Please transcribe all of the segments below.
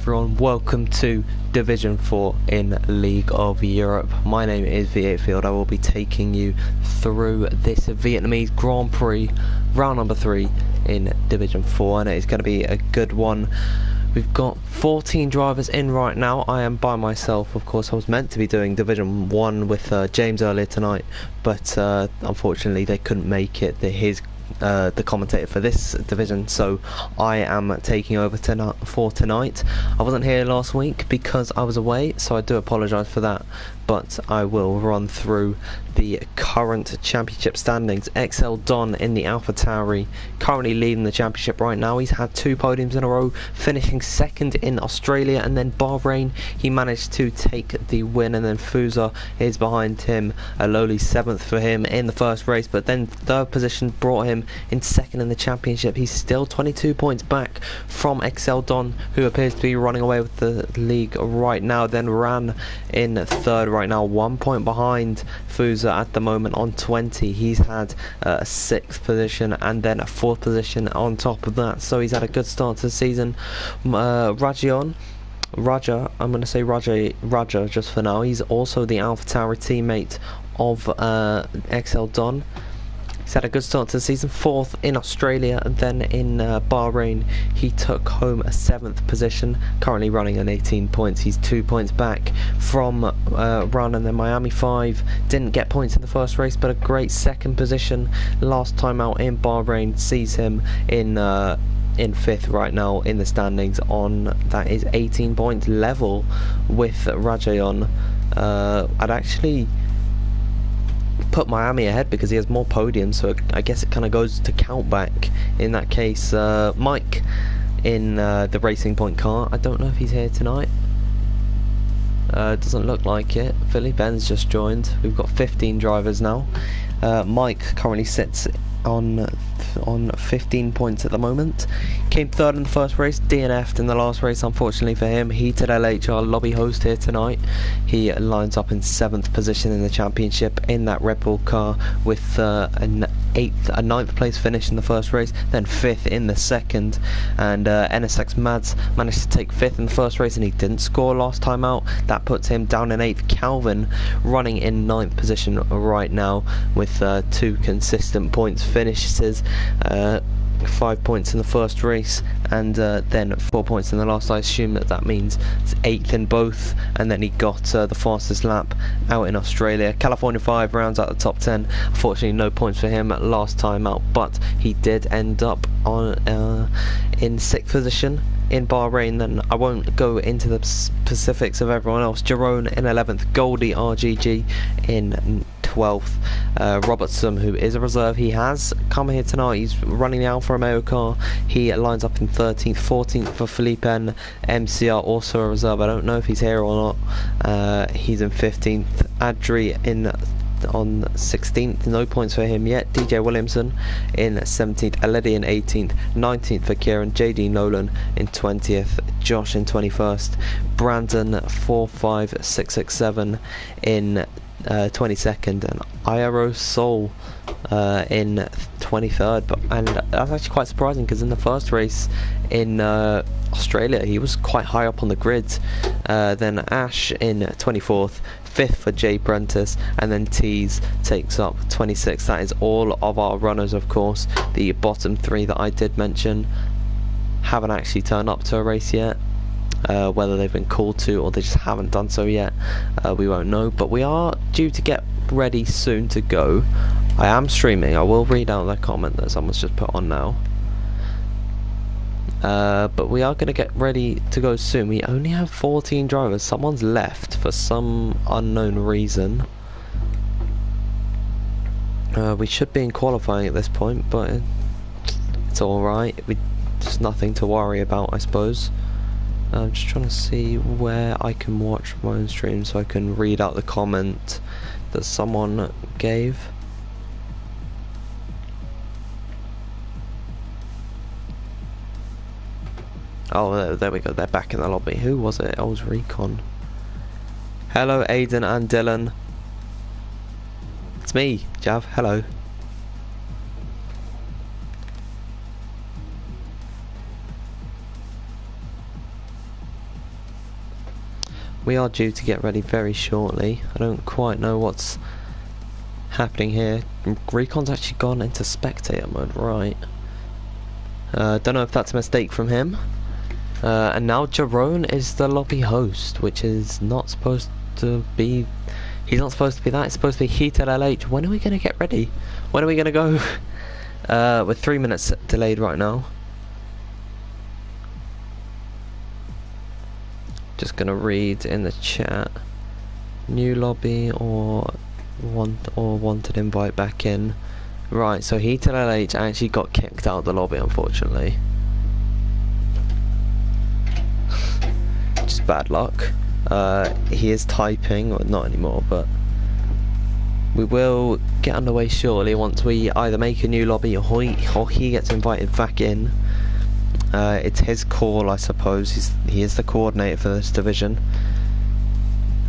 everyone, welcome to Division 4 in League of Europe. My name is V8Field. I will be taking you through this Vietnamese Grand Prix, round number 3 in Division 4, and it is going to be a good one. We've got 14 drivers in right now. I am by myself. Of course, I was meant to be doing Division 1 with James earlier tonight, but unfortunately they couldn't make it. The commentator for this division, so I am taking over for tonight. I wasn't here last week because I was away, so I do apologise for that, but I will run through the current championship standings. XL Don in the AlphaTauri, currently leading the championship right now. He's had 2 podiums in a row, finishing second in Australia, and then Bahrain he managed to take the win, and then Fusa is behind him, a lowly 7th for him in the first race, but then 3rd position brought him in second in the championship. He's still 22 points back from XL Don, who appears to be running away with the league right now. Then Ran in 3rd right now, 1 point behind Fusa at the moment on 20. He's had a 6th position and then a 4th position on top of that, so he's had a good start to the season. Raja, I'm going to say Raja just for now. He's also the AlphaTauri teammate of XL Don. He's had a good start to the season, 4th in Australia, and then in Bahrain he took home a 7th position, currently running on 18 points. He's 2 points back from Run, and then Miami 5 didn't get points in the first race, but a great 2nd position last time out in Bahrain sees him in 5th right now in the standings. On that is 18 points, level with Rajayon. I'd actually put Miami ahead because he has more podiums, so I guess it kind of goes to count back in that case. Mike in the Racing Point car, I don't know if he's here tonight. Doesn't look like it. Philly Ben's just joined. We've got 15 drivers now. Mike currently sits on 15 points at the moment. Came 3rd in the first race, DNF'd in the last race unfortunately for him. Heated LHR lobby host here tonight. He lines up in 7th position in the championship in that Red Bull car with a 9th place finish in the first race, then 5th in the second. And NSX Mads managed to take 5th in the first race, and he didn't score last time out. That puts him down in 8th. Calvin running in 9th position right now with 2 consistent points finishes. 5 points in the first race and then 4 points in the last. I assume that means it's 8th in both, and then he got the fastest lap out in Australia. California 5 rounds out the top 10. Unfortunately no points for him last time out, but he did end up on in 6th position in Bahrain. Then I won't go into the specifics of everyone else. Jerome in 11th, Goldie RGG in 12th. Robertson, who is a reserve, he has come here tonight. He's running the Alfa Romeo car. He lines up in 13th, 14th for Felipe N. MCR, also a reserve. I don't know if he's here or not. He's in 15th. Adri on 16th, no points for him yet. DJ Williamson in 17th, Aledi in 18th, 19th for Kieran, JD Nolan in 20th, Josh in 21st, Brandon 45667 in 22nd, and Iaro Soul in 23rd. And that's actually quite surprising because in the first race in Australia he was quite high up on the grid. Then Ash in 24th, 5th for Jay Prentice, and then Tees takes up 26th. That is all of our runners, of course. The bottom 3 that I did mention haven't actually turned up to a race yet. Whether they've been called to or they just haven't done so yet, we won't know, but we are due to get ready soon to go. I am streaming. I will read out that comment that someone's just put on now. But we are going to get ready to go soon. We only have 14 drivers. Someone's left for some unknown reason. We should be in qualifying at this point, but it's alright. Just nothing to worry about, I suppose. I'm just trying to see where I can watch my own stream so I can read out the comment that someone gave. Oh, there we go. They're back in the lobby. Who was it? Oh, it was Recon. Hello, Aiden and Dylan. It's me, Jav. Hello. we are due to get ready very shortly. I don't quite know what's happening here. Recon's actually gone into spectator mode, right. Don't know if that's a mistake from him. And now Jerome is the lobby host, which is not supposed to be... He's not supposed to be that, it's supposed to be Heated LH. When are we going to get ready? When are we going to go? We're 3 minutes delayed right now. Just going to read in the chat. New lobby or wanted invite back in. Right, so Heated LH actually got kicked out of the lobby, unfortunately. Just bad luck. He is typing, or not anymore, but we will get underway shortly once we either make a new lobby or he gets invited back in. It's his call, I suppose. He is the coordinator for this division.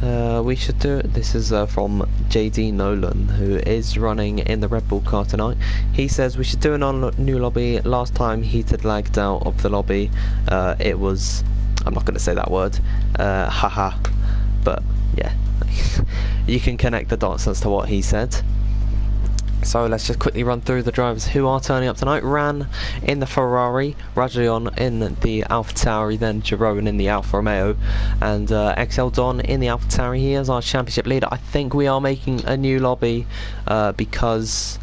We should do it. This is from JD Nolan, who is running in the Red Bull car tonight. He says we should do a new lobby. Last time Heated lagged out of the lobby. It was... I'm not going to say that word. Haha. But yeah, you can connect the dots as to what he said. So let's just quickly run through the drivers who are turning up tonight. Ran in the Ferrari, Rajon in the AlphaTauri, then Jerome in the Alfa Romeo, and XL Don in the AlphaTauri. He is our championship leader. I think we are making a new lobby because...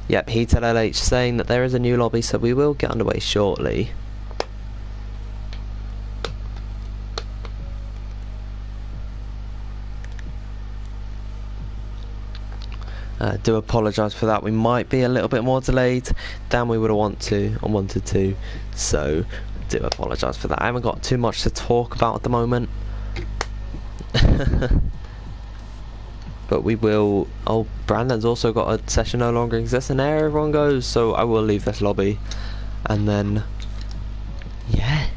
Yep, Heated LH saying that there is a new lobby, so we will get underway shortly. Do apologise for that. We might be a little bit more delayed than we would have wanted to, so do apologise for that. I haven't got too much to talk about at the moment. But we will... Oh, Brandon's also got a session no longer exists, and there everyone goes, so I will leave this lobby. And then... yeah.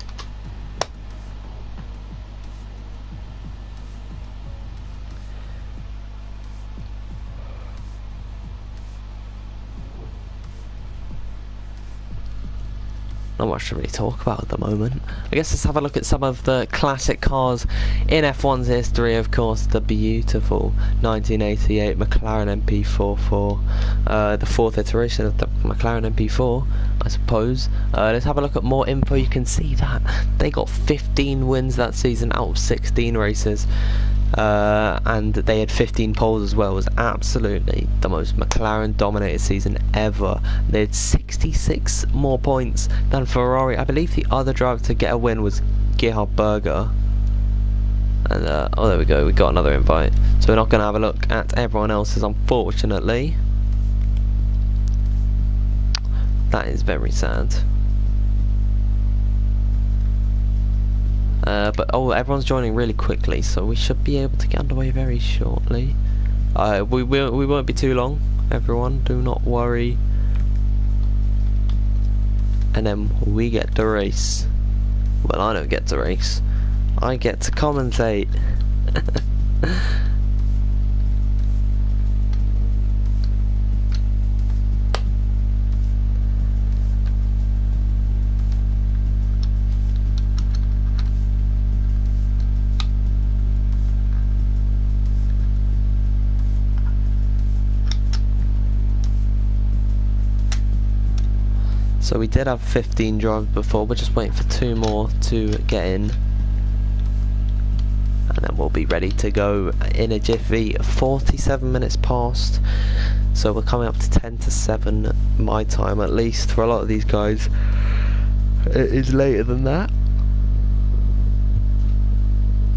Not much to really talk about at the moment. I guess let's have a look at some of the classic cars in F1's history. Of course, the beautiful 1988 McLaren MP4, the fourth iteration of the McLaren MP4, I suppose. Let's have a look at more info. You can see that they got 15 wins that season out of 16 races. And they had 15 poles as well. It was absolutely the most McLaren dominated season ever. They had 66 more points than Ferrari. I believe the other driver to get a win was Gerhard Berger. And oh, there we go, we got another invite. So we're not going to have a look at everyone else's, unfortunately. That is very sad. But oh, everyone's joining really quickly, so we should be able to get underway very shortly. We won't be too long, everyone, do not worry. And then we get to race. Well, I don't get to race, I get to commentate. So we did have 15 drivers before, we're just waiting for 2 more to get in. And then we'll be ready to go in a jiffy. 47 minutes past. So we're coming up to 10 to 7 my time, at least for a lot of these guys. It is later than that.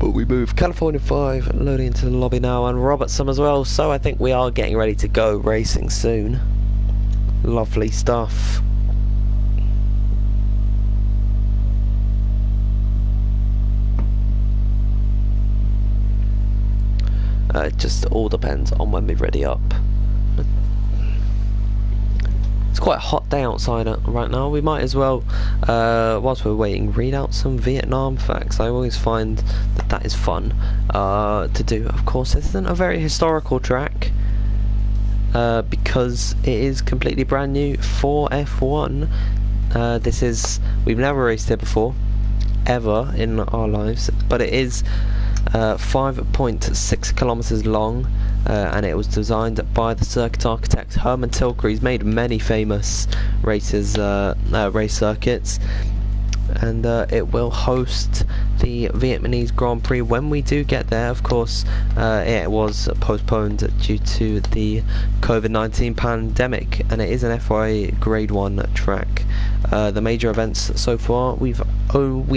But we move. California 5 loading into the lobby now, and Robertson as well. So I think we are getting ready to go racing soon. Lovely stuff. It just all depends on when we're ready up. It's quite a hot day outside right now. We might as well, whilst we're waiting, read out some Vietnam facts. I always find that that is fun to do. Of course, this isn't a very historical track because it is completely brand new for F1. We've never raced here before. ever in our lives, but it is 5.6 kilometers long, and it was designed by the circuit architect Herman Tilke. He's made many famous race circuits, and it will host the Vietnamese Grand Prix when we do get there. Of course, it was postponed due to the COVID-19 pandemic, and it is an FIA Grade 1 track. The major events so far, we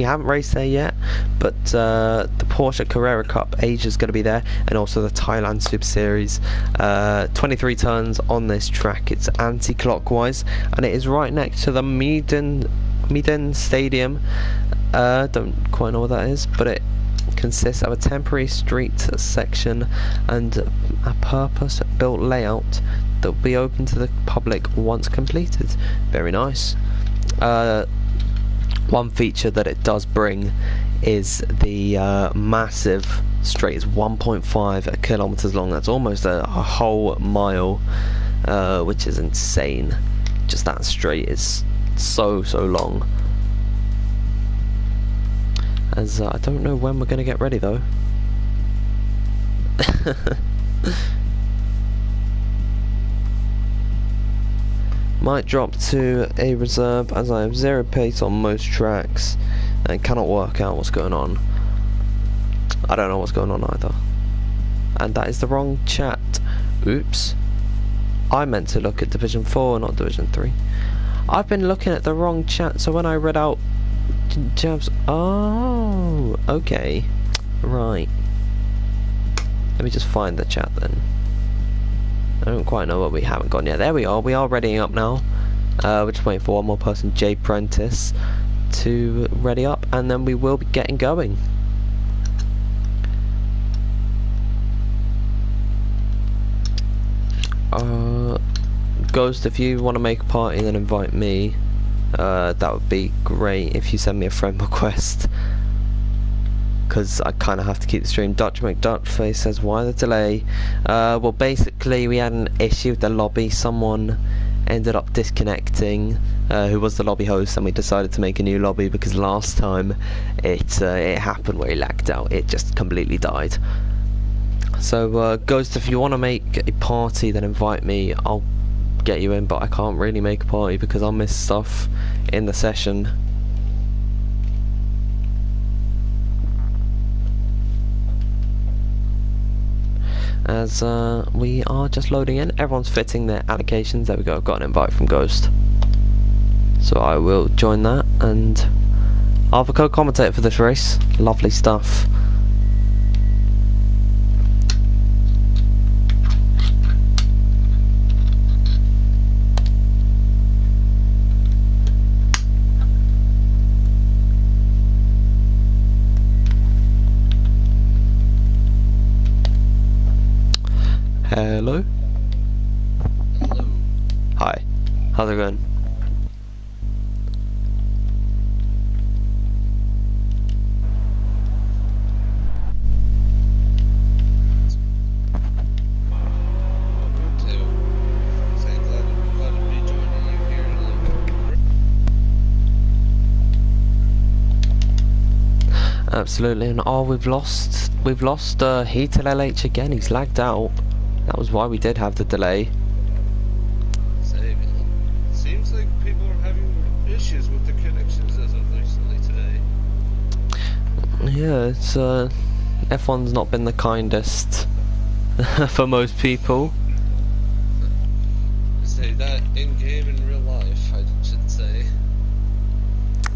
haven't raced there yet, but the Porsche Carrera Cup Asia is going to be there, and also the Thailand Super Series. 23 turns on this track. It's anti-clockwise, and it is right next to the Midden Stadium. Don't quite know what that is, but it consists of a temporary street section and a purpose-built layout that will be open to the public once completed. Very nice. One feature that it does bring is the massive straight. It's 1.5 kilometers long. That's almost a whole mile, which is insane. Just that straight is so long. As I don't know when we're going to get ready though. Might drop to a reserve as I have 0 pace on most tracks and cannot work out what's going on. I don't know what's going on either. And that is the wrong chat. Oops. I meant to look at Division 4, not Division 3. I've been looking at the wrong chat, so when I read out Jabs... Oh, okay. Right. Let me just find the chat then. I don't quite know what we haven't got yet. There we are. We are readying up now. We're just waiting for one more person, Jay Prentice, to ready up, and then we will be getting going. Ghost, if you want to make a party, then invite me. That would be great if you send me a friend request, because I kind of have to keep the stream. Dutch McDuckface says, why the delay? Well, basically we had an issue with the lobby. Someone ended up disconnecting, who was the lobby host, and we decided to make a new lobby because last time it happened where it lagged out. It just completely died. So Ghost, if you want to make a party, then invite me. I'll get you in, but I can't really make a party because I'll miss stuff in the session. As we are just loading in, everyone's fitting their allocations. There we go, I've got an invite from Ghost, so I will join that, and I'll have a co-commentator for this race. Lovely stuff. Hello. Hello. Hi. How's it going? Glad to be joining you here in a little bit. Absolutely, and we've lost Heaton LH again. He's lagged out. That was why we did have the delay. Seems like people are having issues with the connections as of recently today. Yeah, it's F1's not been the kindest for most people. Say that in game in real life, I should say.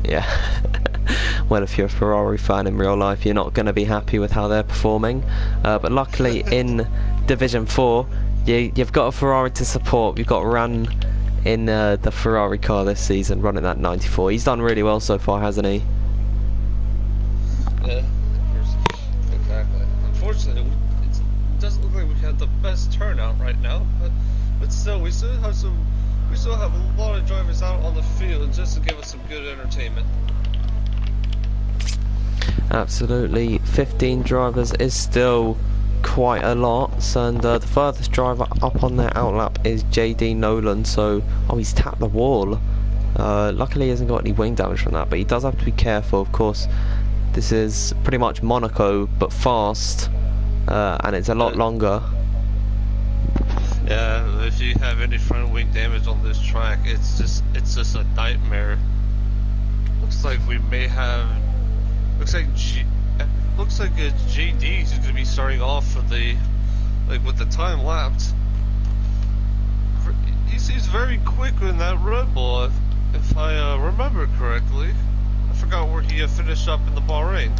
Yeah. Well, if you're a Ferrari fan in real life, you're not going to be happy with how they're performing. But luckily in Division 4, you've got a Ferrari to support. You've got Ran in the Ferrari car this season, running that 94. He's done really well so far, hasn't he? Yeah, exactly. Unfortunately, it doesn't look like we had the best turnout right now, but still, we still have a lot of drivers out on the field just to give us some good entertainment. Absolutely, 15 drivers is still quite a lot, and the furthest driver up on their outlap is JD Nolan. So, oh, he's tapped the wall. Luckily he hasn't got any wing damage from that, but he does have to be careful. Of course, this is pretty much Monaco, but fast, and it's a lot longer. Yeah, if you have any front wing damage on this track, it's just a nightmare. Looks like we may have. Looks like JD is going to be starting off with the time lapse. He seems very quick in that Red Bull, if I remember correctly. I forgot where he finished up in the Bahrain.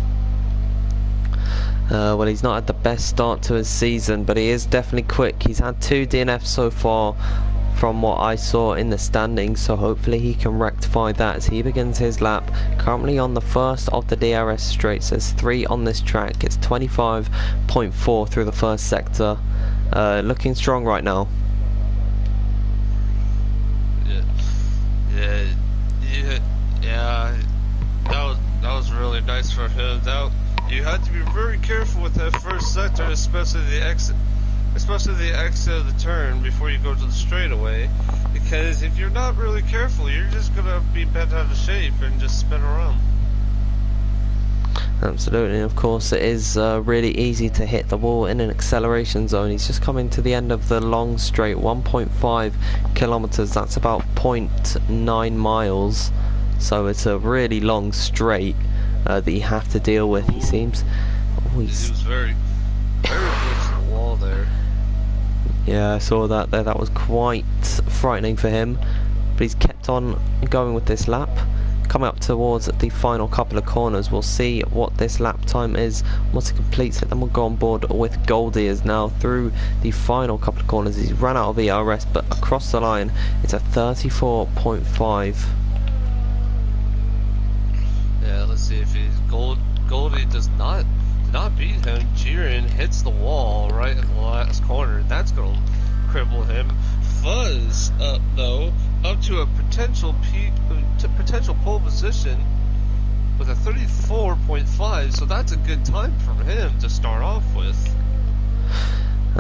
Well, he's not had the best start to his season, but he is definitely quick. He's had 2 DNFs so far from what I saw in the standings, so hopefully he can rectify that as he begins his lap. Currently on the first of the DRS straights. There's 3 on this track. It's 25.4 through the first sector. Looking strong right now. Yeah. That was really nice for him. You had to be very careful with that first sector, especially the exit of the turn before you go to the straightaway, because if you're not really careful, you're just gonna be bent out of shape and just spin around. Absolutely, of course it is really easy to hit the wall in an acceleration zone. He's just coming to the end of the long straight, 1.5 kilometers, that's about 0.9 miles, so it's a really long straight that you have to deal with. He seems he was very close to the wall there. Yeah, I saw that there. That was quite frightening for him, but he's kept on going with this lap. Coming up towards the final couple of corners, we'll see what this lap time is once he completes it. Then we'll go on board with Goldie, as now through the final couple of corners he's ran out of ERS, but across the line it's a 34.5. Yeah, let's see if he's Goldie does not beat him. Jiren hits the wall right in the last corner. That's going to cripple him. Fuzz, though, up to a potential pole position with a 34.5. So that's a good time for him to start off with.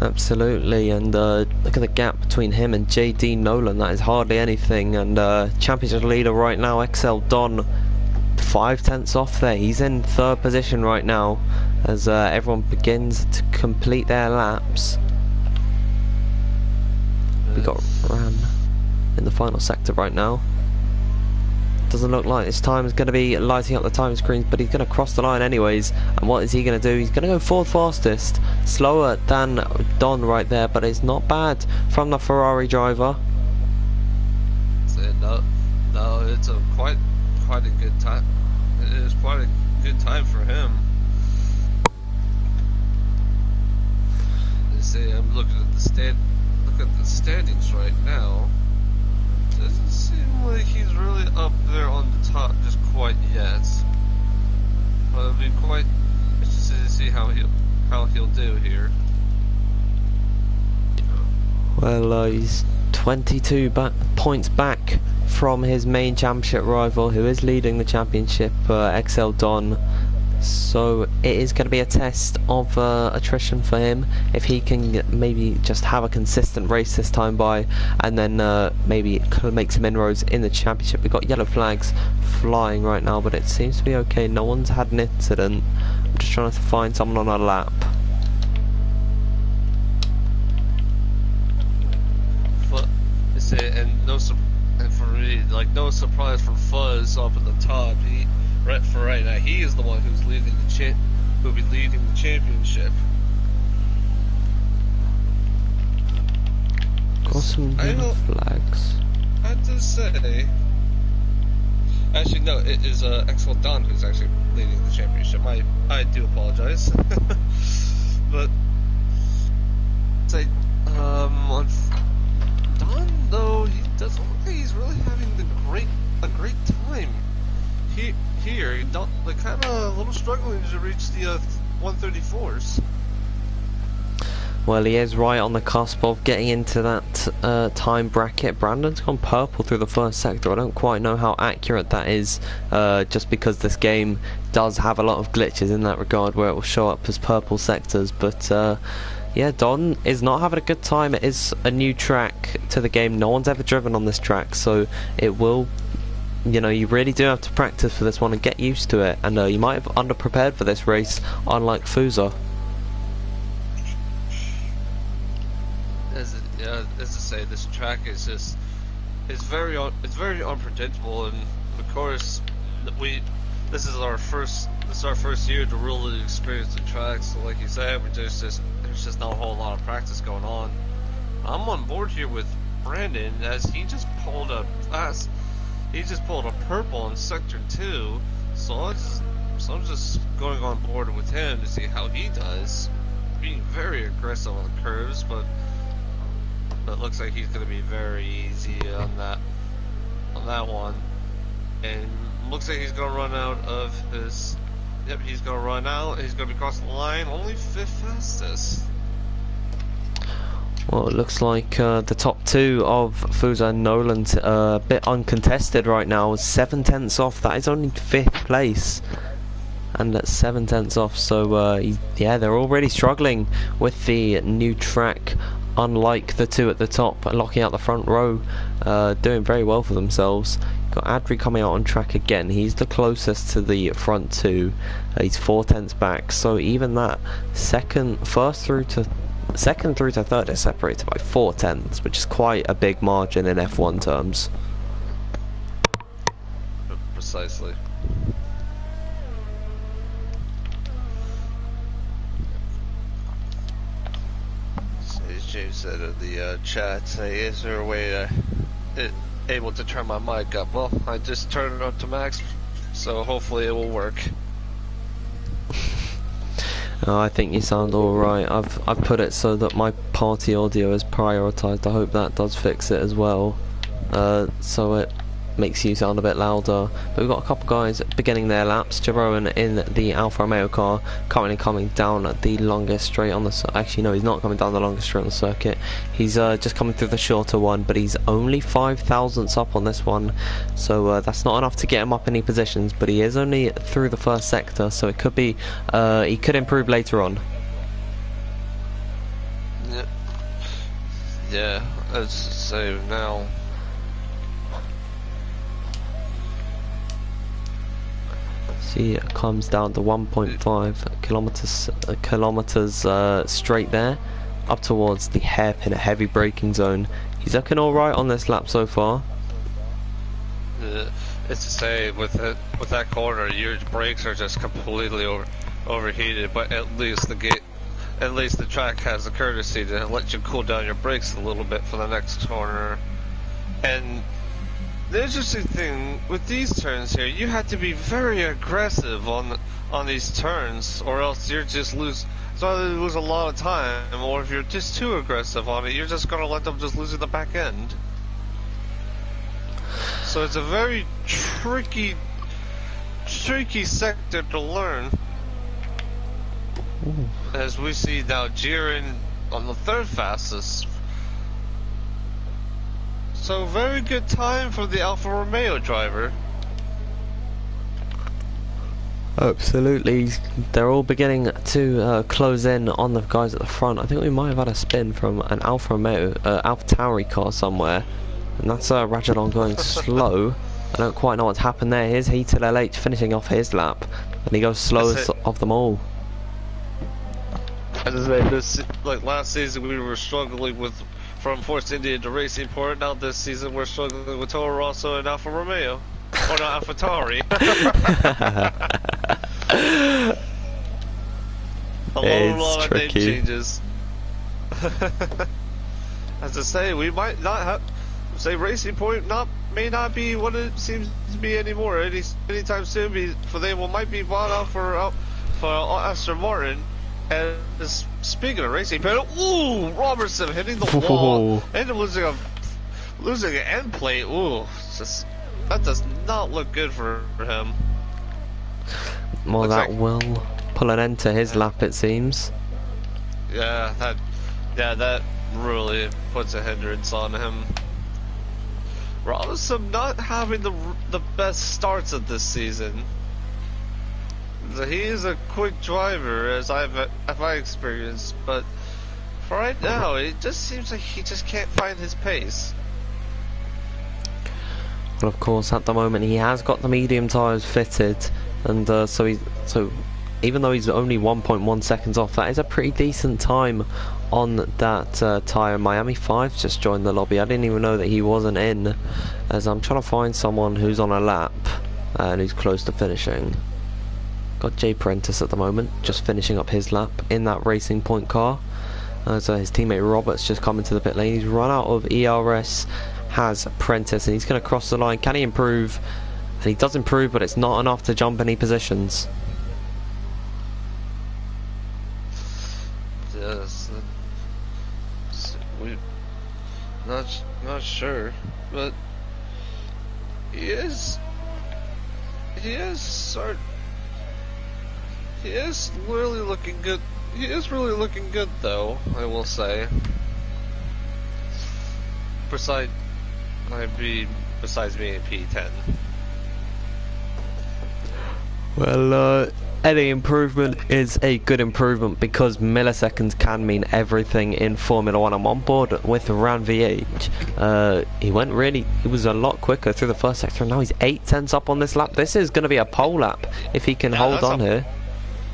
Absolutely, and look at the gap between him and JD Nolan. That is hardly anything. And championship leader right now, XL Don, 5 tenths off there. He's in 3rd position right now as everyone begins to complete their laps. We got Ran in the final sector right now. Doesn't look like this time is going to be lighting up the time screens, but he's going to cross the line anyways. And what is he going to do? He's going to go 4th fastest, slower than Don right there, but it's not bad from the Ferrari driver. No, it's quite a good time. It is quite a good time for him. They say I'm looking at the standings right now. Doesn't seem like he's really up there on the top just quite yet. But it'll be quite interesting to see how he'll do here. Well, he's 22 points back from his main championship rival, who is leading the championship, XL Don. So it is going to be a test of attrition for him. If he can maybe just have a consistent race this time by, and then maybe make some inroads in the championship. We've got yellow flags flying right now, but it seems to be okay. No one's had an incident. I'm just trying to find someone on a lap. And for me, like, no surprise for Fuzz up at the top. For right now, he is the one who'll be leading the championship. Got some yellow flags. I have to say, actually no, it is XL Don who's actually leading the championship. I do apologize, but say Don, though, he doesn't look like he's really having a great time. Here, kind of a little struggling to reach the 134s. Well, he is right on the cusp of getting into that time bracket. Brandon's gone purple through the first sector. I don't quite know how accurate that is, just because this game does have a lot of glitches in that regard where it will show up as purple sectors, but yeah, Don is not having a good time. It is a new track to the game. No one's ever driven on this track, so it will you know, you really do have to practice for this one and get used to it. And you might have underprepared for this race, unlike Fusa. As I say, this track is just it's very unpredictable, and of course this is our first year to really experience the track. So like you said, there's just not a whole lot of practice going on. I'm on board here with Brandon as he just pulled a purple in sector 2. So I'm just going on board with him to see how he does, being very aggressive on the curves, but it looks like he's going to be very easy on that one. And looks like he's going to run out of his. Yep, he's going to run out. He's going to be crossing the line. Only 5th fastest. Well, it looks like the top 2 of Fusa and Nolan's a bit uncontested right now. 7/10 off. That is only 5th place. And that's 7/10 off. So, yeah, they're already struggling with the new track. Unlike the 2 at the top, locking out the front row, doing very well for themselves. Got Adri coming out on track again. He's the closest to the front 2. He's 4/10 back. So even that second through to third is separated by 4/10, which is quite a big margin in F1 terms. Precisely. As James said in the chat, is there a way able to turn my mic up? Well, I just turned it up to max, so hopefully it will work. I think you sound alright. I've put it so that my party audio is prioritised. I hope that does fix it as well. So it makes you sound a bit louder. But we've got a couple guys beginning their laps. Jeroen in the Alfa Romeo car, currently coming down the longest straight on the actually no, he's not coming down the longest straight on the circuit. He's just coming through the shorter one, but he's only 5 thousandths up on this one, so that's not enough to get him up any positions. But he is only through the first sector, so it could be he could improve later on. Yeah, as say now. See, it comes down to 1.5 kilometers straight there, up towards the hairpin heavy braking zone. He's looking all right on this lap so far. It's to say, with that corner, your brakes are just completely overheated. But at least the track has the courtesy to let you cool down your brakes a little bit for the next corner. And the interesting thing with these turns here, you have to be very aggressive on these turns, or else you're just lose a lot of time. Or if you're just too aggressive on it, you're just gonna let them just losing the back end. So it's a very tricky sector to learn. Ooh. As we see now, Jiren on the 3rd fastest. So very good time for the Alfa Romeo driver. Absolutely, they're all beginning to close in on the guys at the front. I think we might have had a spin from an Alfa Romeo, AlphaTauri car somewhere, and that's Rajanon going slow. I don't quite know what's happened there. Here's Heated LH finishing off his lap, and he goes slowest of them all. As I say, like last season, we were struggling from Force India to Racing Point. Now this season, we're struggling with Toro Rosso and Alfa Romeo. Or not AlphaTauri. A lot of name changes. As I say, we might not have. Say Racing Point may not be what it seems to be anymore. Anytime soon, for they might be bought out for Aston Martin. And speaking of Racing Point, ooh, Robertson hitting the wall and losing an end plate. Ooh, that does not look good for him. Well, looks that will pull an end to his lap, it seems. Yeah, that really puts a hindrance on him. Robinson not having the best starts of this season. He is a quick driver, as I've experienced, but for right now, it just seems like he just can't find his pace. Well, of course, at the moment he has got the medium tyres fitted, and so even though he's only 1.1 seconds off, that is a pretty decent time on that tyre. Miami 5 just joined the lobby. I didn't even know that he wasn't in, as I'm trying to find someone who's on a lap and who's close to finishing. Got Jay Prentice at the moment, just finishing up his lap in that Racing Point car. So his teammate Robert's just come into the pit lane. He's run out of ERS, has Prentice, and he's going to cross the line. Can he improve? And he does improve, but it's not enough to jump any positions. Yes, we not sure, but he is really looking good. He is really looking good, though, I will say. Besides being P10. Well, any improvement is a good improvement, because milliseconds can mean everything in Formula 1. I'm on board with Ran VH. He was a lot quicker through the first sector, and now he's 8 tenths up on this lap. This is going to be a pole lap if he can hold on here.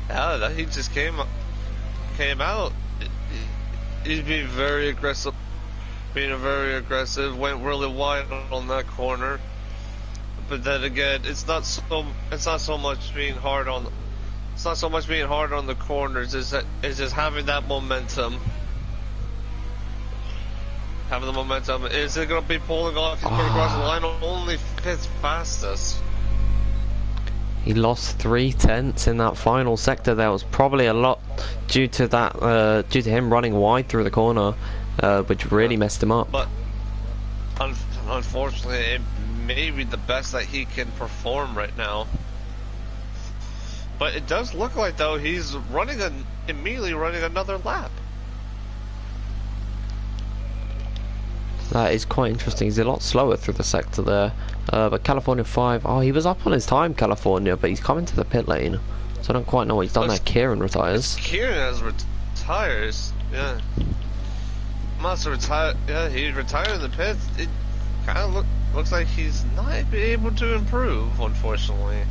Yeah, he just came out. He's being very aggressive. Went really wide on that corner. But then again, it's not so much being hard on the corners. It's just having that momentum. Having the momentum. Is it gonna be pulling off? He's putting across the line. Only 5th fastest. He lost 3 tenths in that final sector. There was probably a lot due to that, due to him running wide through the corner, which really messed him up. But unfortunately, it may be the best that he can perform right now. But it does look like, though, he's immediately running another lap. That is quite interesting. He's a lot slower through the sector there. But California 5, he was up on his time, California, but he's coming to the pit lane. So I don't quite know what he's done there. Kieran retires. Kieran has retires, yeah. Must retire, yeah, he retired in the pits. It kind of looks like he's not able to improve, unfortunately.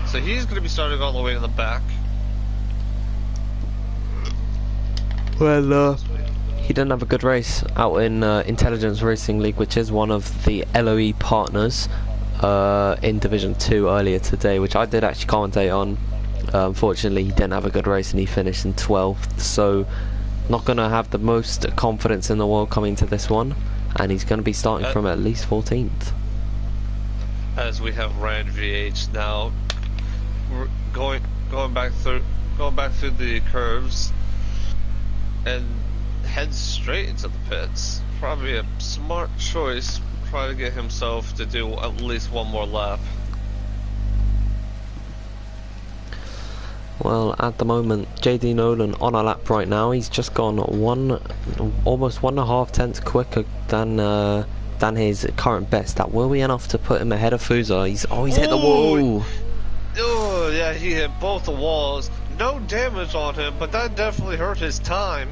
So he's going to be starting all the way in the back. Well, he didn't have a good race out in Intelligence Racing League, which is one of the LOE partners in Division 2 earlier today, which I did actually commentate on. Unfortunately, he didn't have a good race and he finished in 12th, so not going to have the most confidence in the world coming to this one, and he's going to be starting from at least 14th. As we have Rand VH now, we're going back through the curves and heads straight into the pits. Probably a smart choice. Try to get himself to do at least one more lap. Well, at the moment, JD Nolan on a lap right now. He's just gone almost 1.5 tenths quicker than his current best. That will be enough to put him ahead of Fusa. He's hit the wall. Oh yeah, he hit both the walls. No damage on him, but that definitely hurt his time.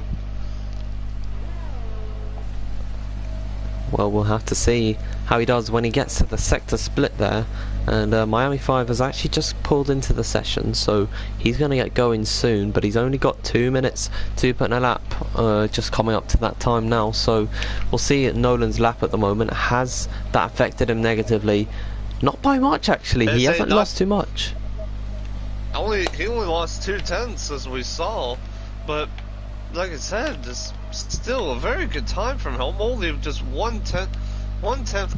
Well, we'll have to see how he does when he gets to the sector split there. And Miami 5 has actually just pulled into the session, so he's going to get going soon, but he's only got 2 minutes to put in a lap, just coming up to that time now. So we'll see Nolan's lap at the moment. Has that affected him negatively? Not by much, actually. He hasn't lost too much. He only lost 2 tenths, as we saw, but like I said, just still a very good time from him. Only just 1/10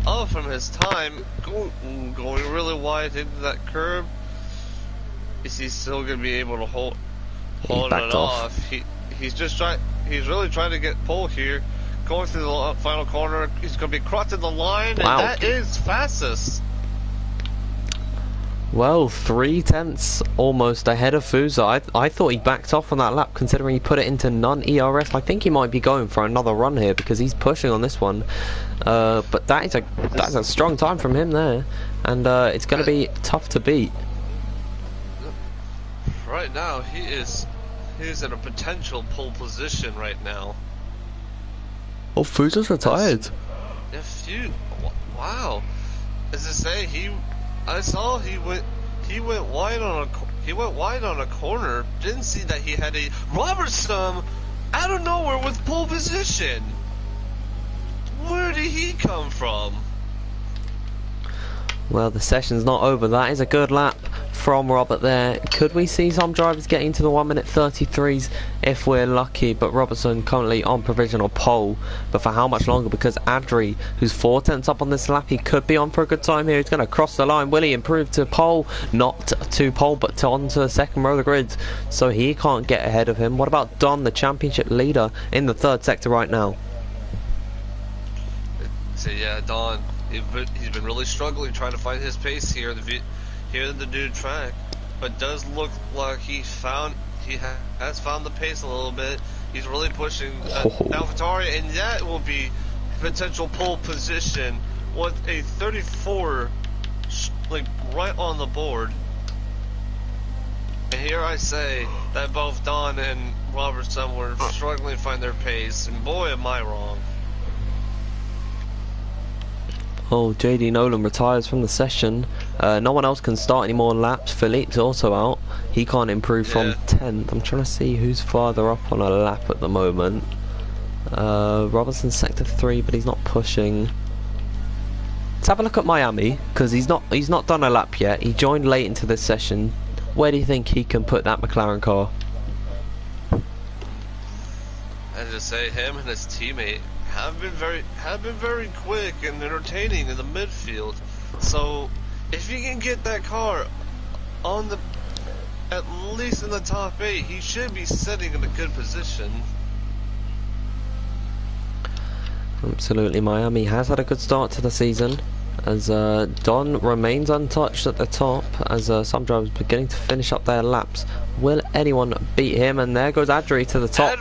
off from his time, going really wide into that curb. Is he still going to be able to hold it off? He's really trying to get pole here. Going through the final corner, he's going to be crossing the line, wow. And that is fastest. Well, 3 tenths almost ahead of Fusa. I thought he backed off on that lap, considering he put it into non-ERS. I think he might be going for another run here because he's pushing on this one. But that's a strong time from him there, and it's going to be tough to beat. Right now, he's in a potential pole position right now. Oh, Fusa's retired. Wow. as I say, I saw he went wide on a corner. Didn't see that he had a Robertson out of nowhere with pole position. Where did he come from? Well, the session's not over. That is a good lap from Robert there. Could we see some drivers getting to the 1:33s if we're lucky? But Robertson currently on provisional pole. But for how much longer? Because Adri, who's 4/10 up on this lap, he could be on for a good time here. He's going to cross the line. Will he improve to pole? Not to pole, but on to the second row of the grid. So he can't get ahead of him. What about Don, the championship leader in the third sector right now? So yeah, Don. He's been really struggling trying to find his pace here in the new track, but does look like he has found the pace a little bit. He's really pushing AlphaTauri, and that will be potential pole position with a 34, like right on the board. And here I say that both Don and Robertson were struggling to find their pace, and boy am I wrong. Oh, JD Nolan retires from the session. No one else can start any more laps. Philippe's also out. He can't improve from 10th. I'm trying to see who's farther up on a lap at the moment. Robertson's sector 3, but he's not pushing. Let's have a look at Miami, because he's not done a lap yet. He joined late into this session. Where do you think he can put that McLaren car? As I say, him and his teammate have been very quick and entertaining in the midfield. So if he can get that car on the at least in the top 8, he should be sitting in a good position. Absolutely, Miami has had a good start to the season, as Don remains untouched at the top, as some drivers beginning to finish up their laps. Will anyone beat him? And there goes Adri to the top.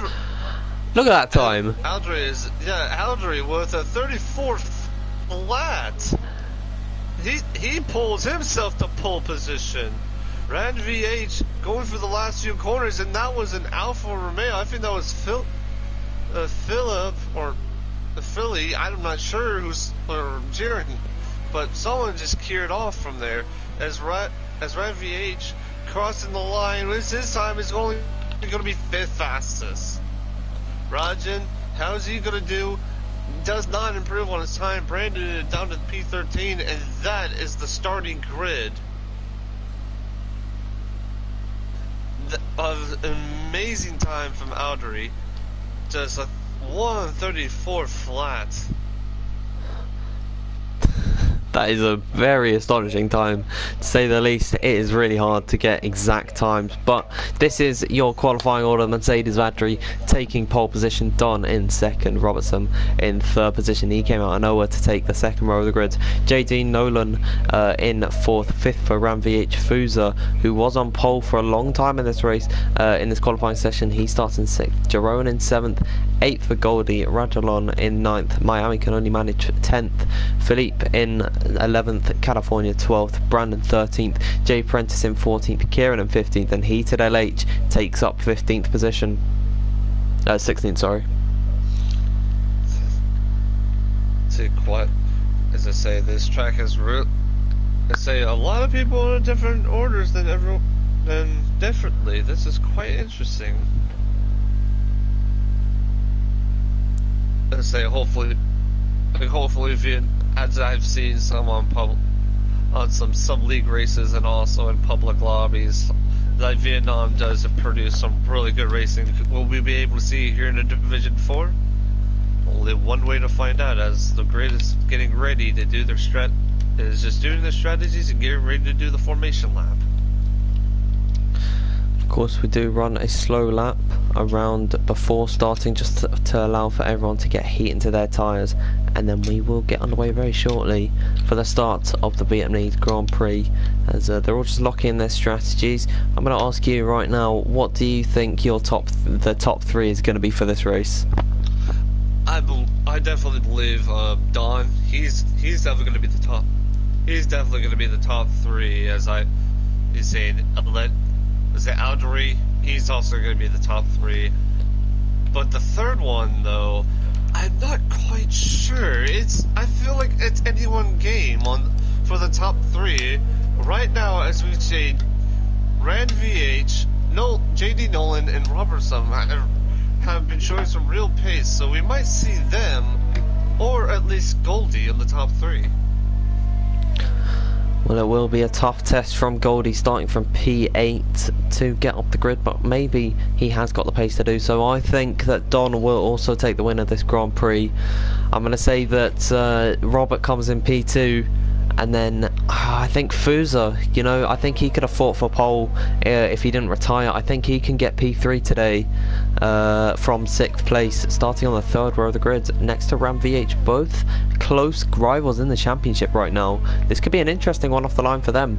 Look at that time. Aldry with a 34 flat. He pulls himself to pole position. Ran VH going for the last few corners, and that was an Alfa Romeo. I think that was Philip or Philly. I'm not sure who's cheering, but someone just geared off from there as Ran VH crossing the line. His time is only going to be 5th fastest. Rajan, how's he going to do? Does not improve on his time. Brandon down to P13, and that is the starting grid. Amazing time from Aldry. Just a 1:34 flat. That is a very astonishing time, to say the least. It is really hard to get exact times, but this is your qualifying order. Mercedes Adri taking pole position, Don in second, Robertson in third position. He came out of nowhere to take the second row of the grid. JD Nolan in fourth, fifth for Ram VH Fusa, who was on pole for a long time in this race, in this qualifying session. He starts in sixth. Jerome in seventh, eighth for Goldie, Radulon in ninth. Miami can only manage 10th. Philippe in 11th, California 12th, Brandon 13th, Jay Prentice in 14th, Kieran in 15th, and Heated LH takes up 15th position. 16th, sorry. As I say, this track has a lot of people in different orders than differently. This is quite interesting. As I say, hopefully, as I've seen some on some league races and also in public lobbies, that Vietnam does produce some really good racing. Will we be able to see here in the Division 4? Only one way to find out, as the grid is getting ready to do their just doing their strategies and getting ready to do the formation lap. Of course, we do run a slow lap around before starting, just to allow for everyone to get heat into their tyres, and then we will get underway very shortly for the start of the Vietnamese Grand Prix, as they're all just locking in their strategies. I'm going to ask you right now, what do you think the top 3 is going to be for this race? I definitely believe Don. He's definitely going to be the top. He's definitely going to be the top 3, as he's saying. Aldry, he's also going to be the top 3. But the third one, though, I'm not quite sure. I feel like it's any one game for the top 3. Right now, as we say, Rand VH, JD Nolan, and Robertson have been showing some real pace, so we might see them, or at least Goldie, in the top 3. Well, it will be a tough test from Goldie, starting from P8 to get up the grid, but maybe he has got the pace to do so. I think that Don will also take the win of this Grand Prix. I'm going to say that Robert comes in P2, and then I think Fusa, you know, I think he could have fought for pole if he didn't retire. I think he can get P3 today from 6th place, starting on the 3rd row of the grid next to Ram VH. Both close rivals in the championship right now. This could be an interesting one off the line for them.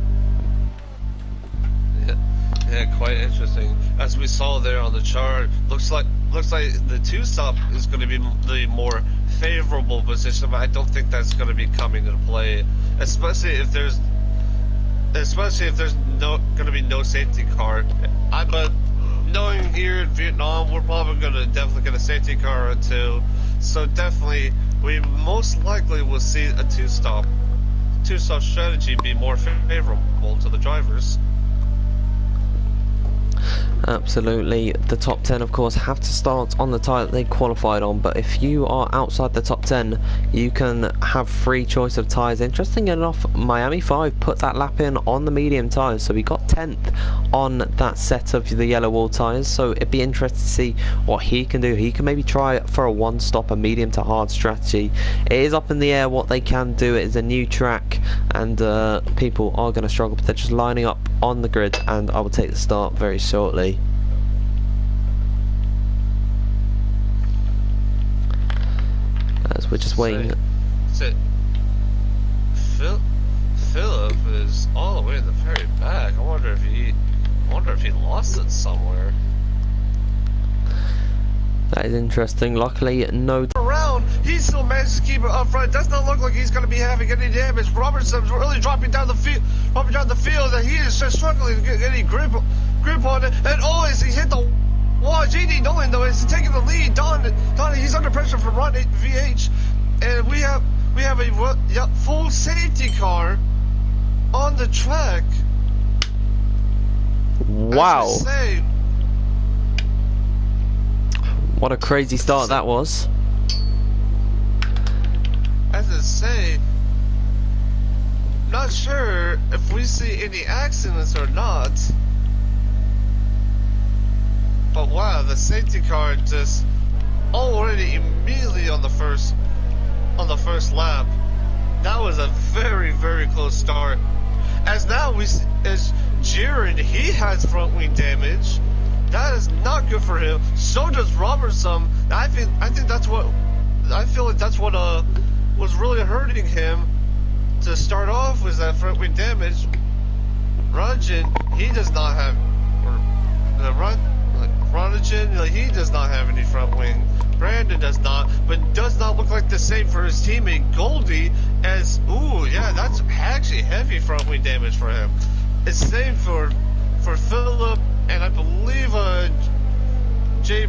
Yeah, quite interesting. As we saw there on the chart, looks like the 2-stop is going to be the more favorable position, but I don't think that's going to be coming into play, especially if there's going to be no safety car. But knowing here in Vietnam, we're probably definitely get a safety car or 2, so definitely we most likely will see a 2-stop strategy be more favorable to the drivers. Absolutely. The top 10 of course have to start on the tyre that they qualified on, but if you are outside the top 10 you can have free choice of tyres. Interesting enough, Miami 5 put that lap in on the medium tyres, so we got 10th on that set of the yellow wall tyres, so it'd be interesting to see what he can do. He can maybe try for a one-stop, a medium to hard strategy. It is up in the air what they can do. It is a new track and people are going to struggle, but they're just lining up on the grid, and I will take the start very shortly. As we're just waiting. Philip is all the way in the very back. I wonder if he lost it somewhere. That is interesting. Luckily, no. Around, he still managed to keep it up front. Does not look like he's going to be having any damage. Robertson's really dropping down the field, and he is just struggling to get any grip on it. And as he hit the wall, JD Nolan though is taking the lead. Don, he's under pressure from Ron VH, and we have a full safety car on the track. Wow. What a crazy start that was. As I say, not sure if we see any accidents or not. But wow, the safety car just already immediately on the first lap. That was a very, very close start. As now as Jiren, he has front wing damage. That is not good for him. So does Robertson. I feel like that's what was really hurting him to start off, was that front wing damage. Ranjan, he does not have, Ranjan, he does not have any front wing. Brandon does not, but does not look like the same for his teammate Goldie. As that's actually heavy front wing damage for him. It's same for Philip, and I believe Jay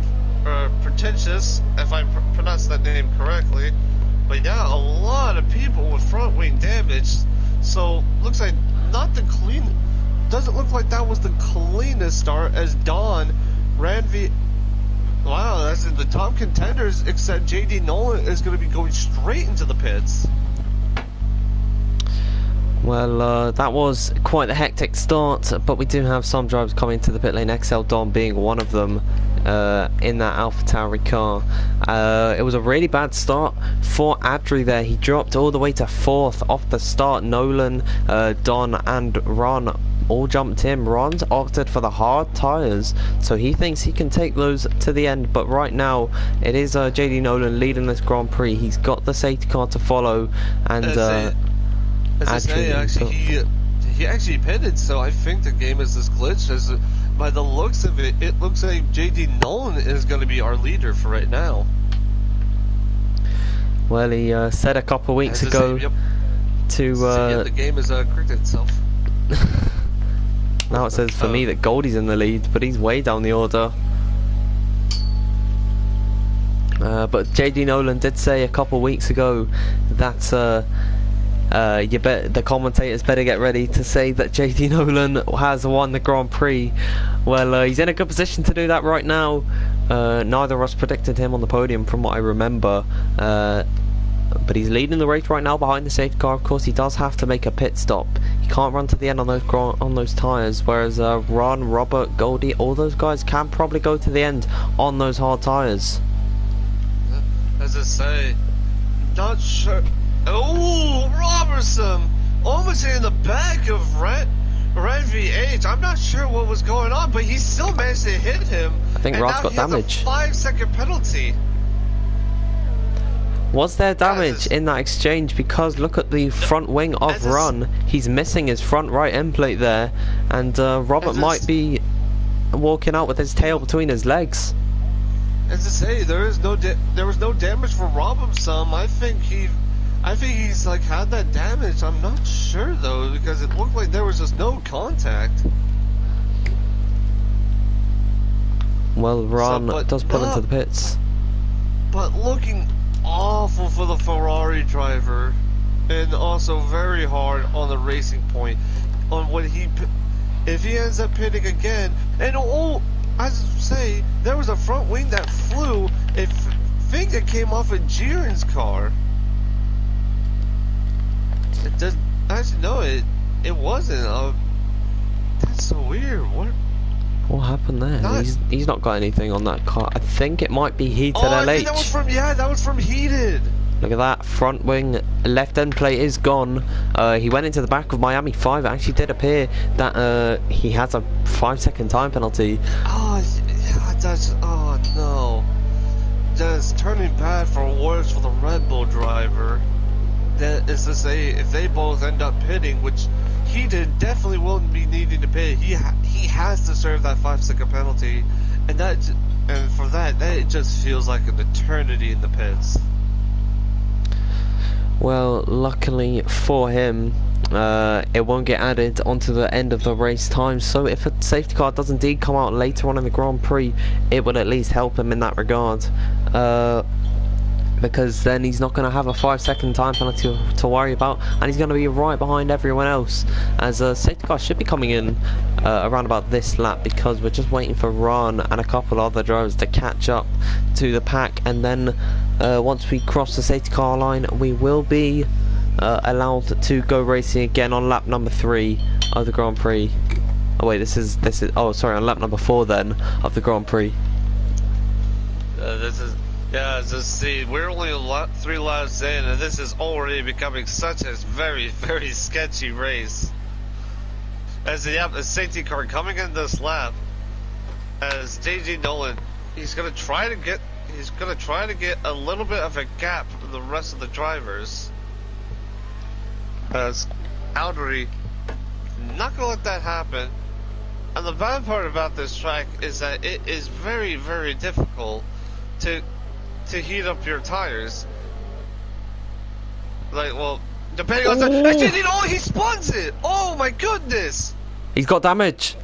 Pretentious, if I pronounced that name correctly. But yeah, a lot of people with front wing damage. So looks like doesn't look like that was the cleanest start, as Don Ranvi. Wow, that's in the top contenders, except JD Nolan is going to be going straight into the pits. Well, that was quite a hectic start, but we do have some drivers coming to the pit lane, XL Don being one of them in that AlphaTauri car. It was a really bad start for Adri there. He dropped all the way to 4th off the start. Nolan, Don and Ron all jumped in. Ron's opted for the hard tyres, so he thinks he can take those to the end, but right now it is JD Nolan leading this Grand Prix. He's got the safety car to follow, and as I say, he actually pitted, so I think the game is this glitch. As by the looks of it, it looks like JD Nolan is going to be our leader for right now. Well, he said a couple of weeks ago the game has corrected itself. Now it says for me that Goldie's in the lead, but he's way down the order. But JD Nolan did say a couple of weeks ago that The commentators better get ready to say that JD Nolan has won the Grand Prix. Well, he's in a good position to do that right now. Neither of us predicted him on the podium from what I remember. But he's leading the race right now behind the safety car. Of course, he does have to make a pit stop. He can't run to the end on those tyres. Whereas Ron, Robert, Goldie, all those guys can probably go to the end on those hard tyres. As I say, not sure. Oh, Robertson! Almost in the back of Red VH. I'm not sure what was going on, but he still managed to hit him. I think Rod's got damage. A 5-second penalty. Was there damage in that exchange? Because look at the front wing of Ron. He's missing his front right end plate there, and Robert might be walking out with his tail between his legs. As I say, there was no damage for Robinson. I think he's like had that damage. I'm not sure though, because it looked like there was just no contact. Well, Ron does pull into the pits. But looking awful for the Ferrari driver, and also very hard on the Racing Point on when if he ends up pitting again. And as I say, there was a front wing that flew. I think it came off of Jiren's car. It does actually no, it wasn't. That's so weird. What happened there? He's not got anything on that car. I think it might be Heated LH. I think that was from Heated. Look at that, front wing, left end plate is gone. He went into the back of Miami 5. It actually did appear that he has a 5-second time penalty. Oh no. That's turning bad for worse for the Red Bull driver. That is to say, if they both end up pitting, which Heated definitely won't be needing to pit. He has to serve that 5-second penalty, and for that it just feels like an eternity in the pits. Well, luckily for him, it won't get added onto the end of the race time. So if a safety car does indeed come out later on in the Grand Prix, it will at least help him in that regard. Because then he's not going to have a 5-second time penalty to worry about, and he's going to be right behind everyone else, as a safety car should be coming in around about this lap, because we're just waiting for Ron and a couple other drivers to catch up to the pack, and then once we cross the safety car line, we will be allowed to go racing again on lap number 3 of the Grand Prix. Oh wait, this is oh sorry, on lap number 4 then of the Grand Prix. Yeah, just see, we're only 3 laps in, and this is already becoming such a very, very sketchy race. As the safety car coming in this lap, as JD Nolan, he's gonna try to get a little bit of a gap from the rest of the drivers. As Aldery, not gonna let that happen. And the bad part about this track is that it is very, very difficult to heat up your tires. Like, well, depending on the... he spawns it! Oh my goodness! He's got damage!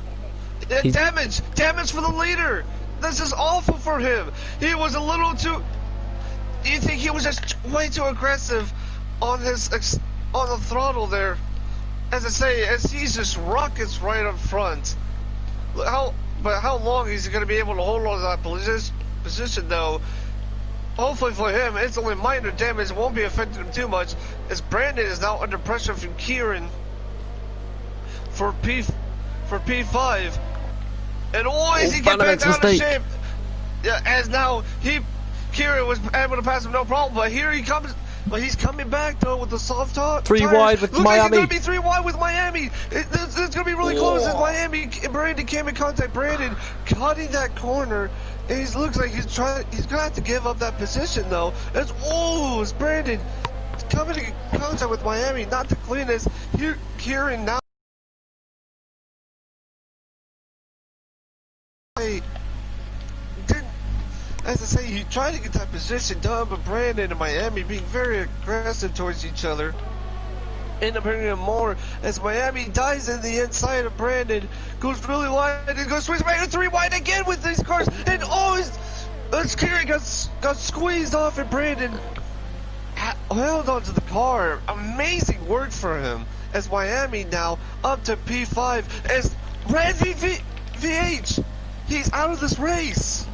Damage for the leader! This is awful for him! He was a little too... You think he was just way too aggressive on on the throttle there? As I say, as he's just rockets right up front. But how long is he going to be able to hold on to that position though? Hopefully for him, it's only minor damage. It won't be affecting him too much, as Brandon is now under pressure from Kieran for P5. And is he getting back down to shape? Yeah, as now Kieran was able to pass him no problem, but here he comes. But he's coming back though with the soft top. 3 wide with Miami. Like he's gonna be 3 wide with Miami. It's gonna be really close as Miami. Brandon came in contact. Brandon cutting that corner. And he looks like he's gonna have to give up that position though. It's Brandon coming in contact with Miami. Not the cleanest. Kieran now. As I say, he tried to get that position done, but Brandon and Miami being very aggressive towards each other. End up hurting him more as Miami dies in the inside of Brandon, goes really wide and goes swings back to 3 wide again with these cars, and Kieran got squeezed off, and Brandon held onto the car. Amazing work for him. As Miami now up to P5 as Randy VH. He's out of this race.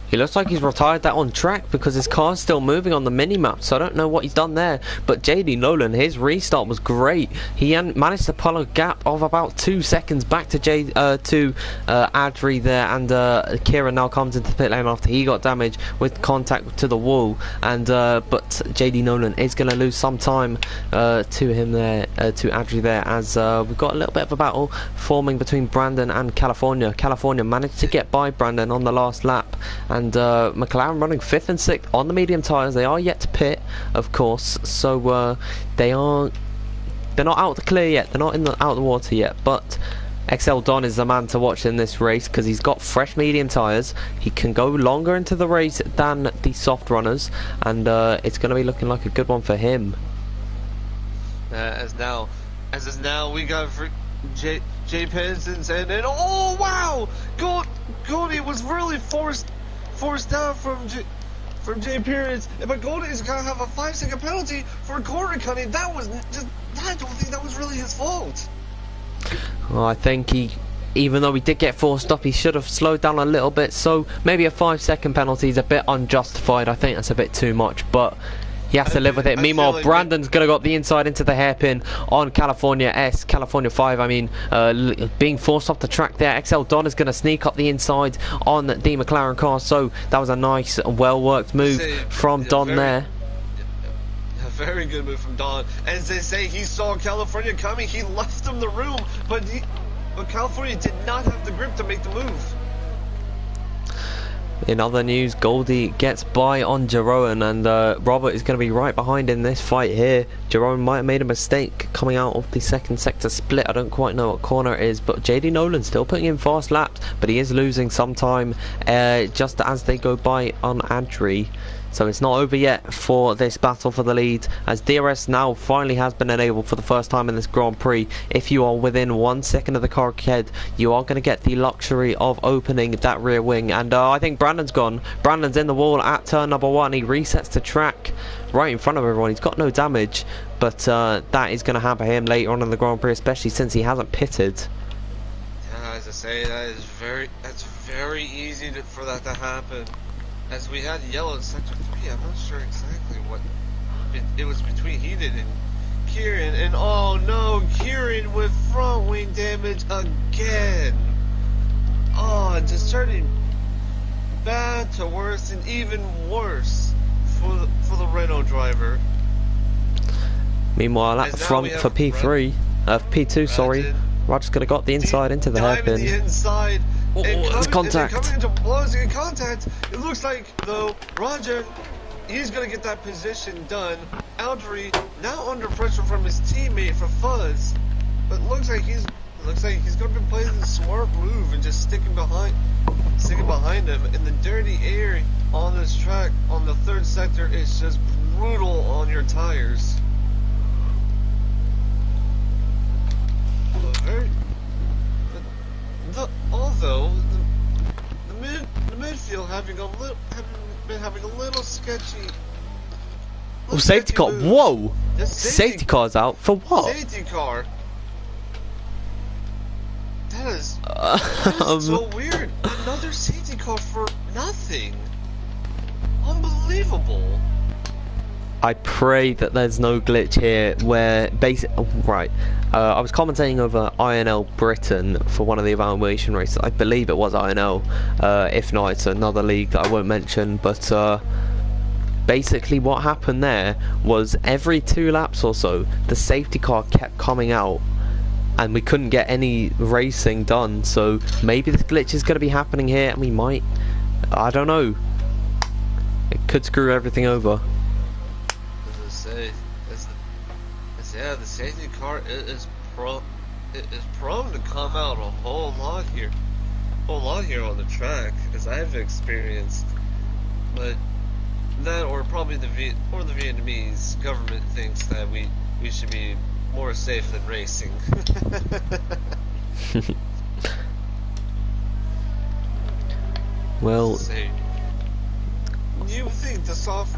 He looks like he's retired that on track because his car's still moving on the mini-map, so I don't know what he's done there. But JD Nolan, his restart was great. He managed to pull a gap of about 2 seconds back to Adri there, and Kieran now comes into the pit lane after he got damaged with contact to the wall. And but JD Nolan is going to lose some time to him there, to Adri there, as we've got a little bit of a battle forming between Brandon and California. California managed to get by Brandon on the last lap, and McLaren running 5th and 6th on the medium tyres. They are yet to pit, of course, so they're not out the clear yet. They're not out of the water yet, but XL Don is the man to watch in this race because he's got fresh medium tyres. He can go longer into the race than the soft runners, and it's going to be looking like a good one for him. As is now we got for Jay Penson's and oh wow, Goldie was really forced down from Jay Perez, but Goldie is gonna have a 5-second penalty for corner cutting. That was just, I don't think that was really his fault. Well, I think even though he did get forced up, he should have slowed down a little bit. So maybe a 5-second penalty is a bit unjustified. I think that's a bit too much, but he has to live with it. Meanwhile, like Brandon's going to go up the inside into the hairpin on California 5, I mean, being forced off the track there. XL Don is going to sneak up the inside on the McLaren car, so that was a nice, well-worked move from Don there. A very good move from Don. As they say, he saw California coming, he left him the room, but California did not have the grip to make the move. In other news, Goldie gets by on Jerome, and Robert is going to be right behind in this fight here. Jerome might have made a mistake coming out of the second sector split. I don't quite know what corner it is, but JD Nolan still putting in fast laps, but he is losing some time just as they go by on Adri. So it's not over yet for this battle for the lead, as DRS now finally has been enabled for the first time in this Grand Prix. If you are within 1 second of the car ahead, you are going to get the luxury of opening that rear wing. And I think Brandon's gone. Brandon's in the wall at turn number 1. He resets the track right in front of everyone. He's got no damage, but that is going to hamper him later on in the Grand Prix, especially since he hasn't pitted. Yeah, as I say, that's very easy for that to happen. As we had yellow in sector 3, I'm not sure exactly what it was between Heaton and Kieran, and oh no, Kieran with front wing damage again. Oh, just turning bad to worse, and even worse for the Renault driver. Meanwhile, at front for P3, P2, sorry, Roger's gonna got the inside into the hairpin. It's contact. Coming into blows in contact. It looks like though Roger, he's gonna get that position done. Aldry now under pressure from his teammate for Fuzz, but looks like he's gonna be playing the smart move and just sticking behind him. And the dirty air on this track on the third sector is just brutal on your tires. Although the midfield having a little sketchy. Oh, safety car! Moves. Whoa! Safety car's out for what? Safety car. That is so weird. Another safety car for nothing. Unbelievable. I pray that there's no glitch here where I was commentating over INL Britain for one of the evaluation races. I believe it was INL. If not, it's another league that I won't mention. But basically what happened there was every 2 laps or so, the safety car kept coming out, and we couldn't get any racing done. So maybe this glitch is going to be happening here, and we might, I don't know, it could screw everything over. Yeah, the safety car is prone to come out a whole lot here on the track, as I've experienced. But that, or probably the Vietnamese government thinks that we should be more safe than racing. Well, you think the soft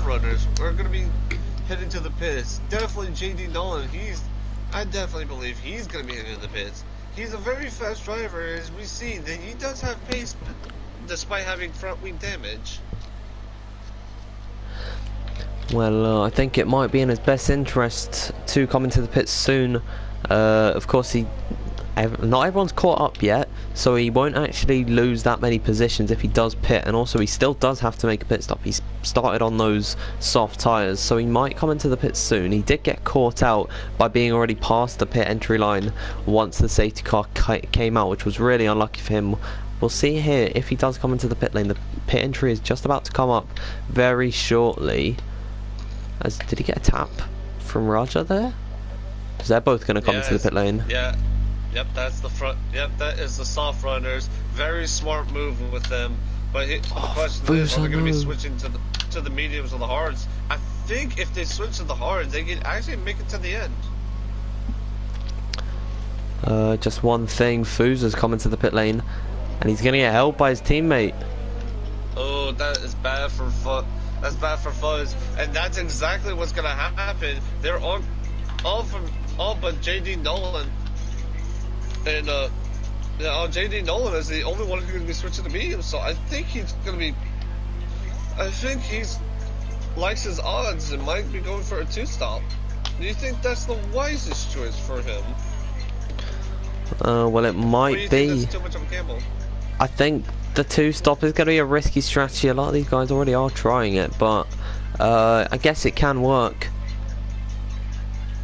runners are going to be heading to the pits? Definitely JD Nolan. I definitely believe he's going to be heading to the pits. He's a very fast driver, as we see that he does have pace, despite having front wing damage. Well, I think it might be in his best interest to come into the pits soon. Of course, not everyone's caught up yet, so he won't actually lose that many positions if he does pit, and also he still does have to make a pit stop. He's started on those soft tyres, so he might come into the pits soon. He did get caught out by being already past the pit entry line once the safety car came out, which was really unlucky for him. We'll see here if he does come into the pit lane. The pit entry is just about to come up very shortly. Did he get a tap from Raja there? Because they're both going to come into the pit lane. Yeah. Yep, that's the front. Yep, that is the soft runners. Very smart move with them. But the question is, are they going to be switching to the mediums or the hards? I think if they switch to the hards, they can actually make it to the end. Just one thing, Fuza's coming to the pit lane, and he's going to get helped by his teammate. Oh, that is bad for That's bad for Fuzz, and that's exactly what's going to happen. They're all but JD Nolan. And JD Nolan is the only one who's going to be switching to medium, so I think he's going to be. I think he's likes his odds and might be going for a 2-stop. Do you think that's the wisest choice for him? Well, it might be. That's too much of a gamble? I think the 2-stop is going to be a risky strategy. A lot of these guys already are trying it, but I guess it can work.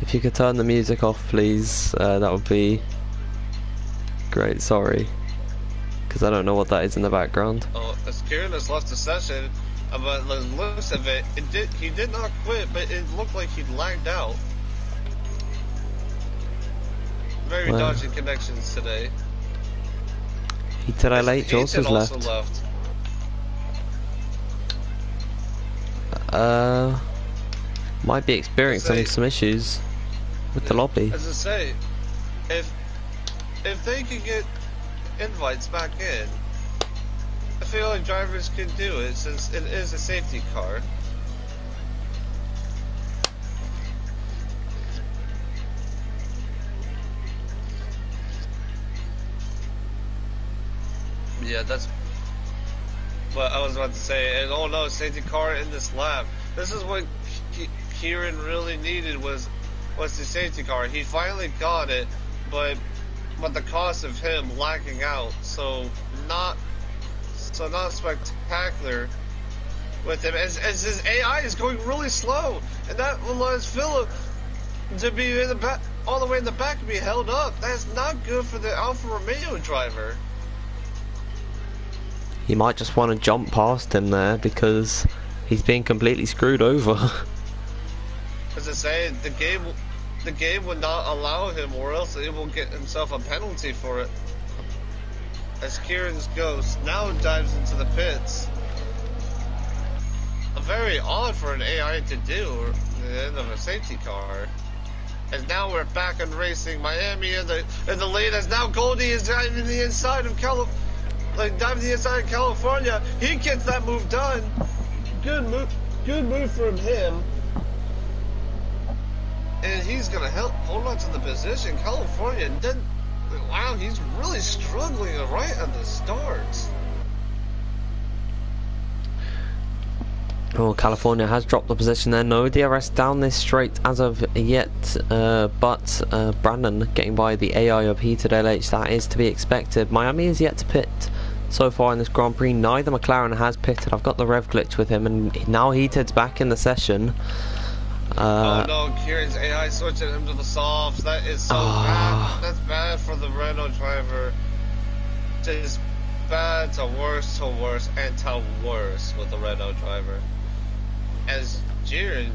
If you could turn the music off, please, that would be great. Sorry, because I don't know what that is in the background. Oh, as Kieran has left the session, but the looks of it, he did not quit, but it looked like he lagged out. Very dodgy connections today. Heated I late, Jules has left. Might be experiencing some issues with the lobby. As I say, if they can get invites back in, I feel like drivers can do it since it is a safety car. Yeah, that's what I was about to say. And oh no, safety car in this lap. This is what Kieran really needed was the safety car. He finally got it, but the cost of him lacking out. So not spectacular with him as his AI is going really slow, and that allows Philip to be in the back, all the way in the back, and be held up. That's not good for the Alfa Romeo driver. He might just want to jump past him there because he's being completely screwed over. As I say, the game would not allow him, or else he will get himself a penalty for it. As Kieran's Ghost now dives into the pits. Very odd for an AI to do at the end of a safety car. And now we're back in racing. Miami in the lead, as now Goldie is diving the inside of diving the inside of California. He gets that move done. Good move from him. And he's gonna hold on to the position. California didn't. Wow, he's really struggling right at the start. Oh, California has dropped the position there. No DRS down this straight as of yet, but Brandon getting by the AI of Heated LH. That is to be expected. Miami is yet to pit so far in this Grand Prix. Neither McLaren has pitted. I've got the rev glitch with him, and now Heated's back in the session. Oh no, Kieran's AI switching him to the softs. That is so bad. That's bad for the Renault driver. Just bad to worse and to worse with the Renault driver. As Jiren,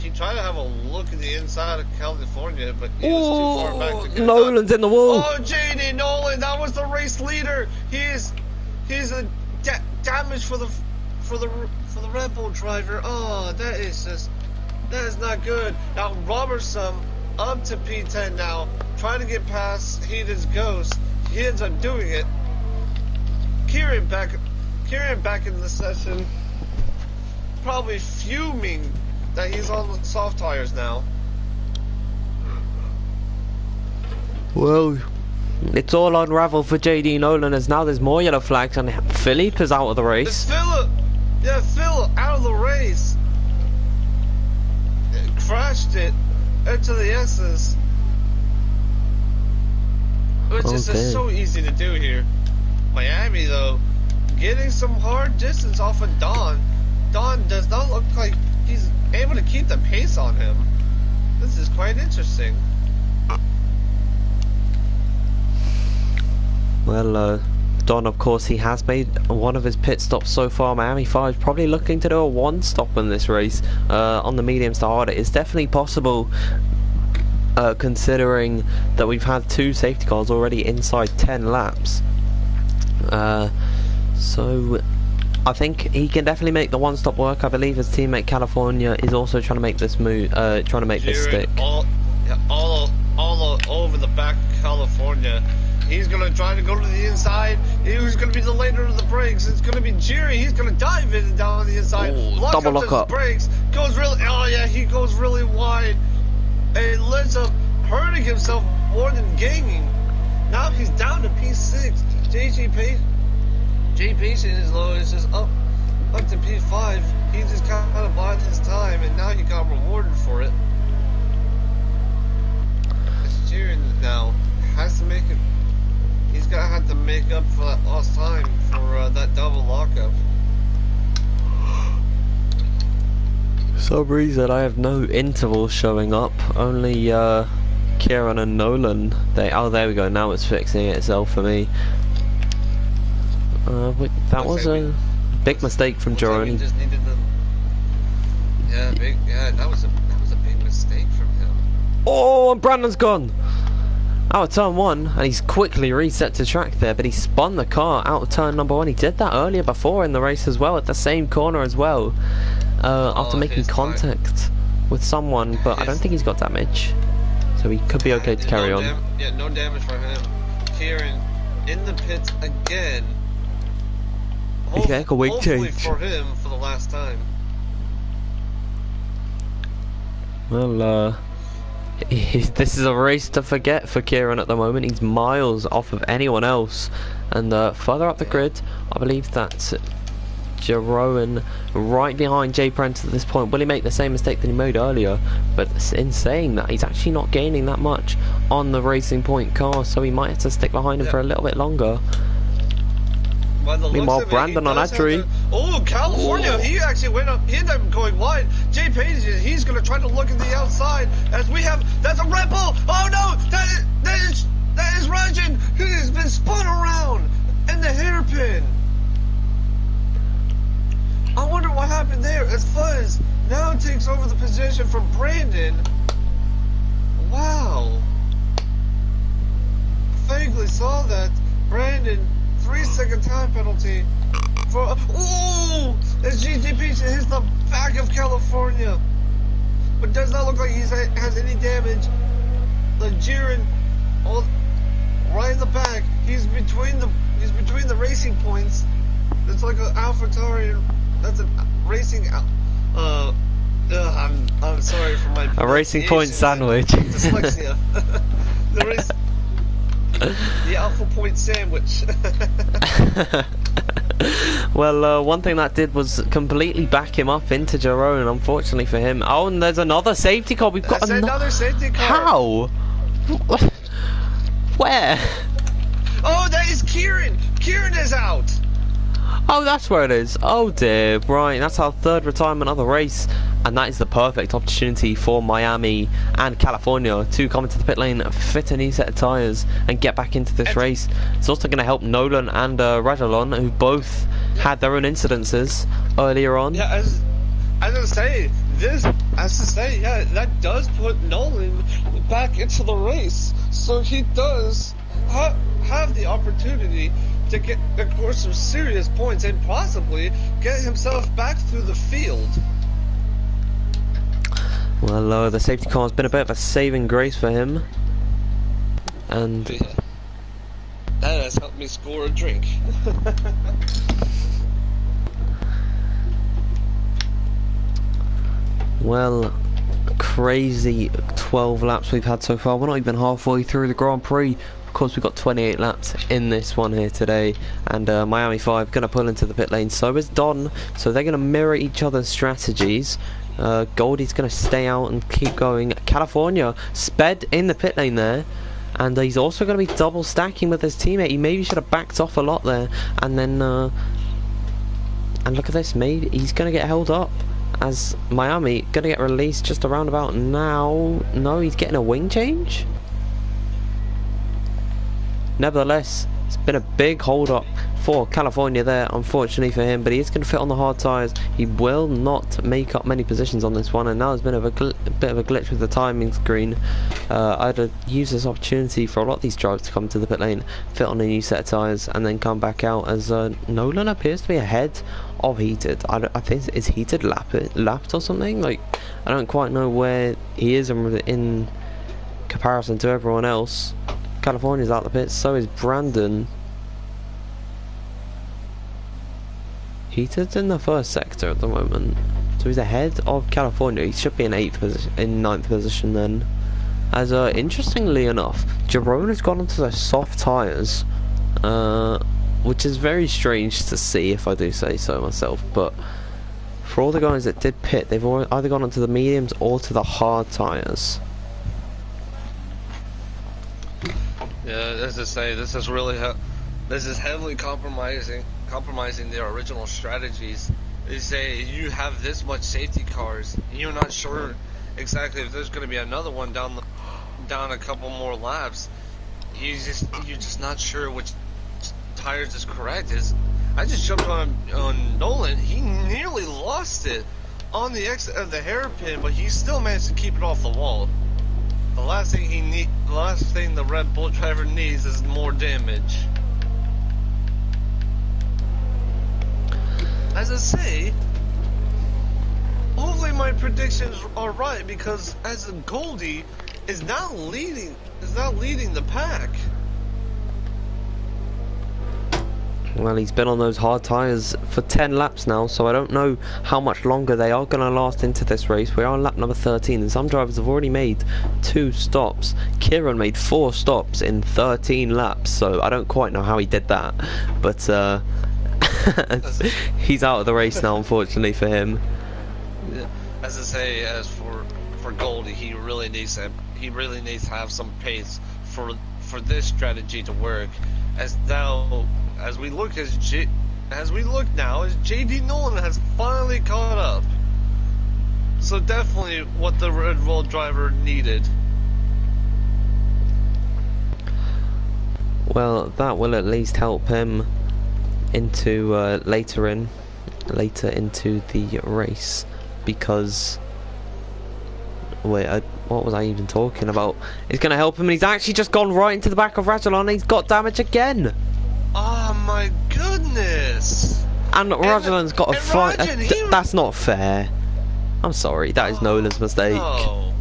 he tried to have a look at the inside of California, but he was too far back to get Nolan's in the wall. Oh, JD Nolan, that was the race leader. He's a damage for the Red Bull driver. Oh, that is not good. Now Robertson up to P10 now, trying to get past Heaton's Ghost. He ends up doing it. Kieran back in the session. probably fuming that he's on the soft tires now. Well, it's all unraveled for JD Nolan as now there's more yellow flags and Philippe is out of the race. It's Philip! Yeah, Phil out of the race. It crashed it into the S's. Which is just so easy to do here. Miami, though, getting some hard distance off of Don. Don does not look like he's able to keep the pace on him. This is quite interesting. Well, Don, of course, he has made one of his pit stops so far. Miami 5 probably looking to do a one stop in this race on the mediums to hard. It is definitely possible, considering that we've had 2 safety cars already inside 10 laps. So I think he can definitely make the one stop work. I believe his teammate California is also trying to make this move, trying to make this stick. All over the back of California. He's going to try to go to the inside. Who's going to be the later of the brakes? It's going to be Jerry. He's going to dive in down on the inside. Ooh, double lock up. Brakes. Goes really, oh yeah, he goes really wide. And it ends up hurting himself more than gaining. Now he's down to P6. J Patient is low. It's just up to P5. He just kind of bought his time, and now he got rewarded for it. It's Jerry now. Has to make it. He's gonna have to make up for that lost time for that double lockup. For some reason I have no intervals showing up. Only Kieran and Nolan. Oh, there we go. Now it's fixing itself for me. That was a big mistake from Jeroni. Just needed the. Yeah, that was a big mistake from him. Oh, and Brandon's gone. Out of turn 1, and he's quickly reset to track there, but he spun the car out of turn number 1. He did that earlier before in the race as well, at the same corner as well, after making contact with someone, but I don't think he's got damage, so he could be okay to carry on. Yeah, no damage for him. Kieran in the pits again. He's getting a wing hopefully change. For him for the last time. Well, this is a race to forget for Kieran at the moment. He's miles off of anyone else, and further up the grid I believe that's Jeroen right behind Jay Prentice at this point. Will he make the same mistake that he made earlier? But in saying that, he's actually not gaining that much on the Racing Point car, so he might have to stick behind him for a little bit longer. Meanwhile, Brandon on Adri. Oh, California! Ooh. He actually went up. He ended up going wide. Jay Page, he's going to try to look at the outside as we have. That's a Red Bull. Oh no! That is Rajan. He has been spun around in the hairpin. I wonder what happened there. As Fuzz now takes over the position from Brandon. Wow. Vaguely saw that. Brandon. 3-second time penalty for ooh! As GTP hits the back of California, but does not look like he has any damage. The Jiren, right in the back. He's between the racing points. It's like an AlphaTauri. That's a racing. I'm sorry for my. A racing point sandwich. Dyslexia. The race. The Alpha Point sandwich. Well, one thing that did was completely back him up into Jeroen, unfortunately for him. Oh, and there's another safety car. We've got another safety car. How? Where? Oh, that is Kieran. Kieran is out. Oh, that's where it is. Oh dear, right, that's our 3rd retirement of the race, and that is the perfect opportunity for Miami and California to come into the pit lane, fit a new set of tyres, and get back into this race. It's also going to help Nolan and Rajalon, who both had their own incidences earlier on. Yeah, as I say, yeah, that does put Nolan back into the race, so he does have the opportunity to get, of course, some serious points and possibly get himself back through the field. Well, the safety car has been a bit of a saving grace for him, and yeah. That has helped me score a drink. Well, crazy 12 laps we've had so far. We're not even halfway through the Grand Prix. Of course, we've got 28 laps in this one here today, and Miami 5 going to pull into the pit lane. So is Don. So they're going to mirror each other's strategies. Goldie's going to stay out and keep going. California sped in the pit lane there, and he's also going to be double stacking with his teammate. He maybe should have backed off a lot there, and then and look at this, maybe he's going to get held up as Miami going to get released just around about now. No, he's getting a wing change. Nevertheless, it's been a big hold up for California there, unfortunately for him, but he is going to fit on the hard tyres. He will not make up many positions on this one, and now there's been a bit of a glitch with the timing screen. I'd use this opportunity for a lot of these drivers to come to the pit lane, fit on a new set of tyres, and then come back out, as Nolan appears to be ahead of Heated. I think it's Heated lapped or something. Like, I don't quite know where he is in comparison to everyone else. California's out the pits, so is Brandon. Heated in the first sector at the moment, so he's ahead of California. He should be in ninth position then. As interestingly enough, Jerome has gone onto the soft tyres, which is very strange to see, if I do say so myself. But for all the guys that did pit, they've either gone onto the mediums or to the hard tyres. Yeah, as I say, this is really this is heavily compromising their original strategies. They say you have this much safety cars, and you're not sure exactly if there's going to be another one down a couple more laps. You're just not sure which tires is correct. I just jumped on Nolan. He nearly lost it on the exit of the hairpin, but he still managed to keep it off the wall. The last thing the Red Bull driver needs is more damage. As I say, hopefully my predictions are right, because as Goldie is now leading the pack. Well, he's been on those hard tyres for 10 laps now, so I don't know how much longer they are going to last into this race. We are on lap number 13, and some drivers have already made 2 stops. Kieran made 4 stops in 13 laps, so I don't quite know how he did that. But he's out of the race now, unfortunately for him. Yeah. As I say, as for Goldie, he really needs to have some pace for this strategy to work. As we look now, as JD Nolan has finally caught up. So definitely what the Red Bull driver needed. Well, that will at least help him into later into the race, because wait, what was I even talking about? It's going to help him, and he's actually just gone right into the back of Radulan, and he's got damage again. Oh my goodness! And Radulan's got a fight. That's not fair. I'm sorry, that is Nolan's mistake. No.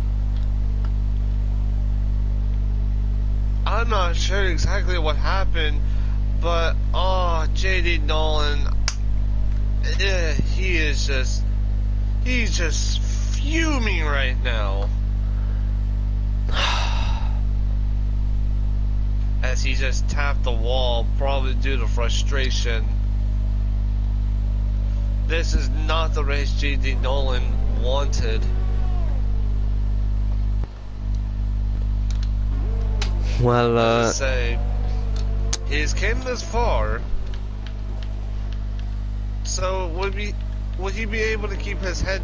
I'm not sure exactly what happened, but JD Nolan, he's just fuming right now. As he just tapped the wall, probably due to frustration. This is not the race JD Nolan wanted. Well, say he's came this far, so would he be able to keep his head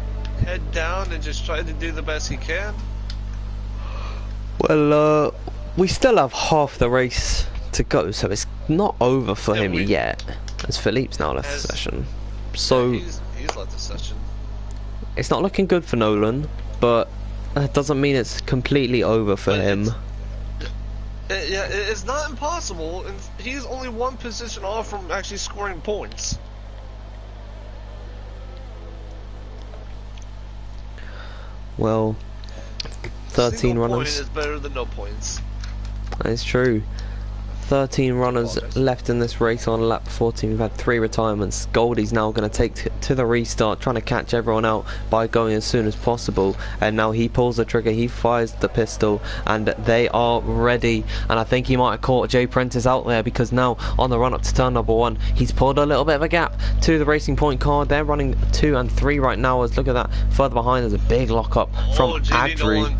down and just try to do the best he can? Well, we still have half the race to go, so it's not over for him yet, as Philippe's now left the session. So he's left the session. It's not looking good for Nolan, but that doesn't mean it's completely over for him. Yeah, it's not impossible, and he's only one position off from actually scoring points. Well, 13 runners. Point is better than no points. That is true. 13 runners left in this race on lap 14. We've had 3 retirements. Goldie's now going to take to the restart, trying to catch everyone out by going as soon as possible. And now he pulls the trigger, he fires the pistol, and they are ready. And I think he might have caught Jay Prentice out there, because now on the run up to turn number 1, he's pulled a little bit of a gap to the Racing Point car. They're running 2 and 3 right now. As look at that, further behind there's a big lockup from Adri.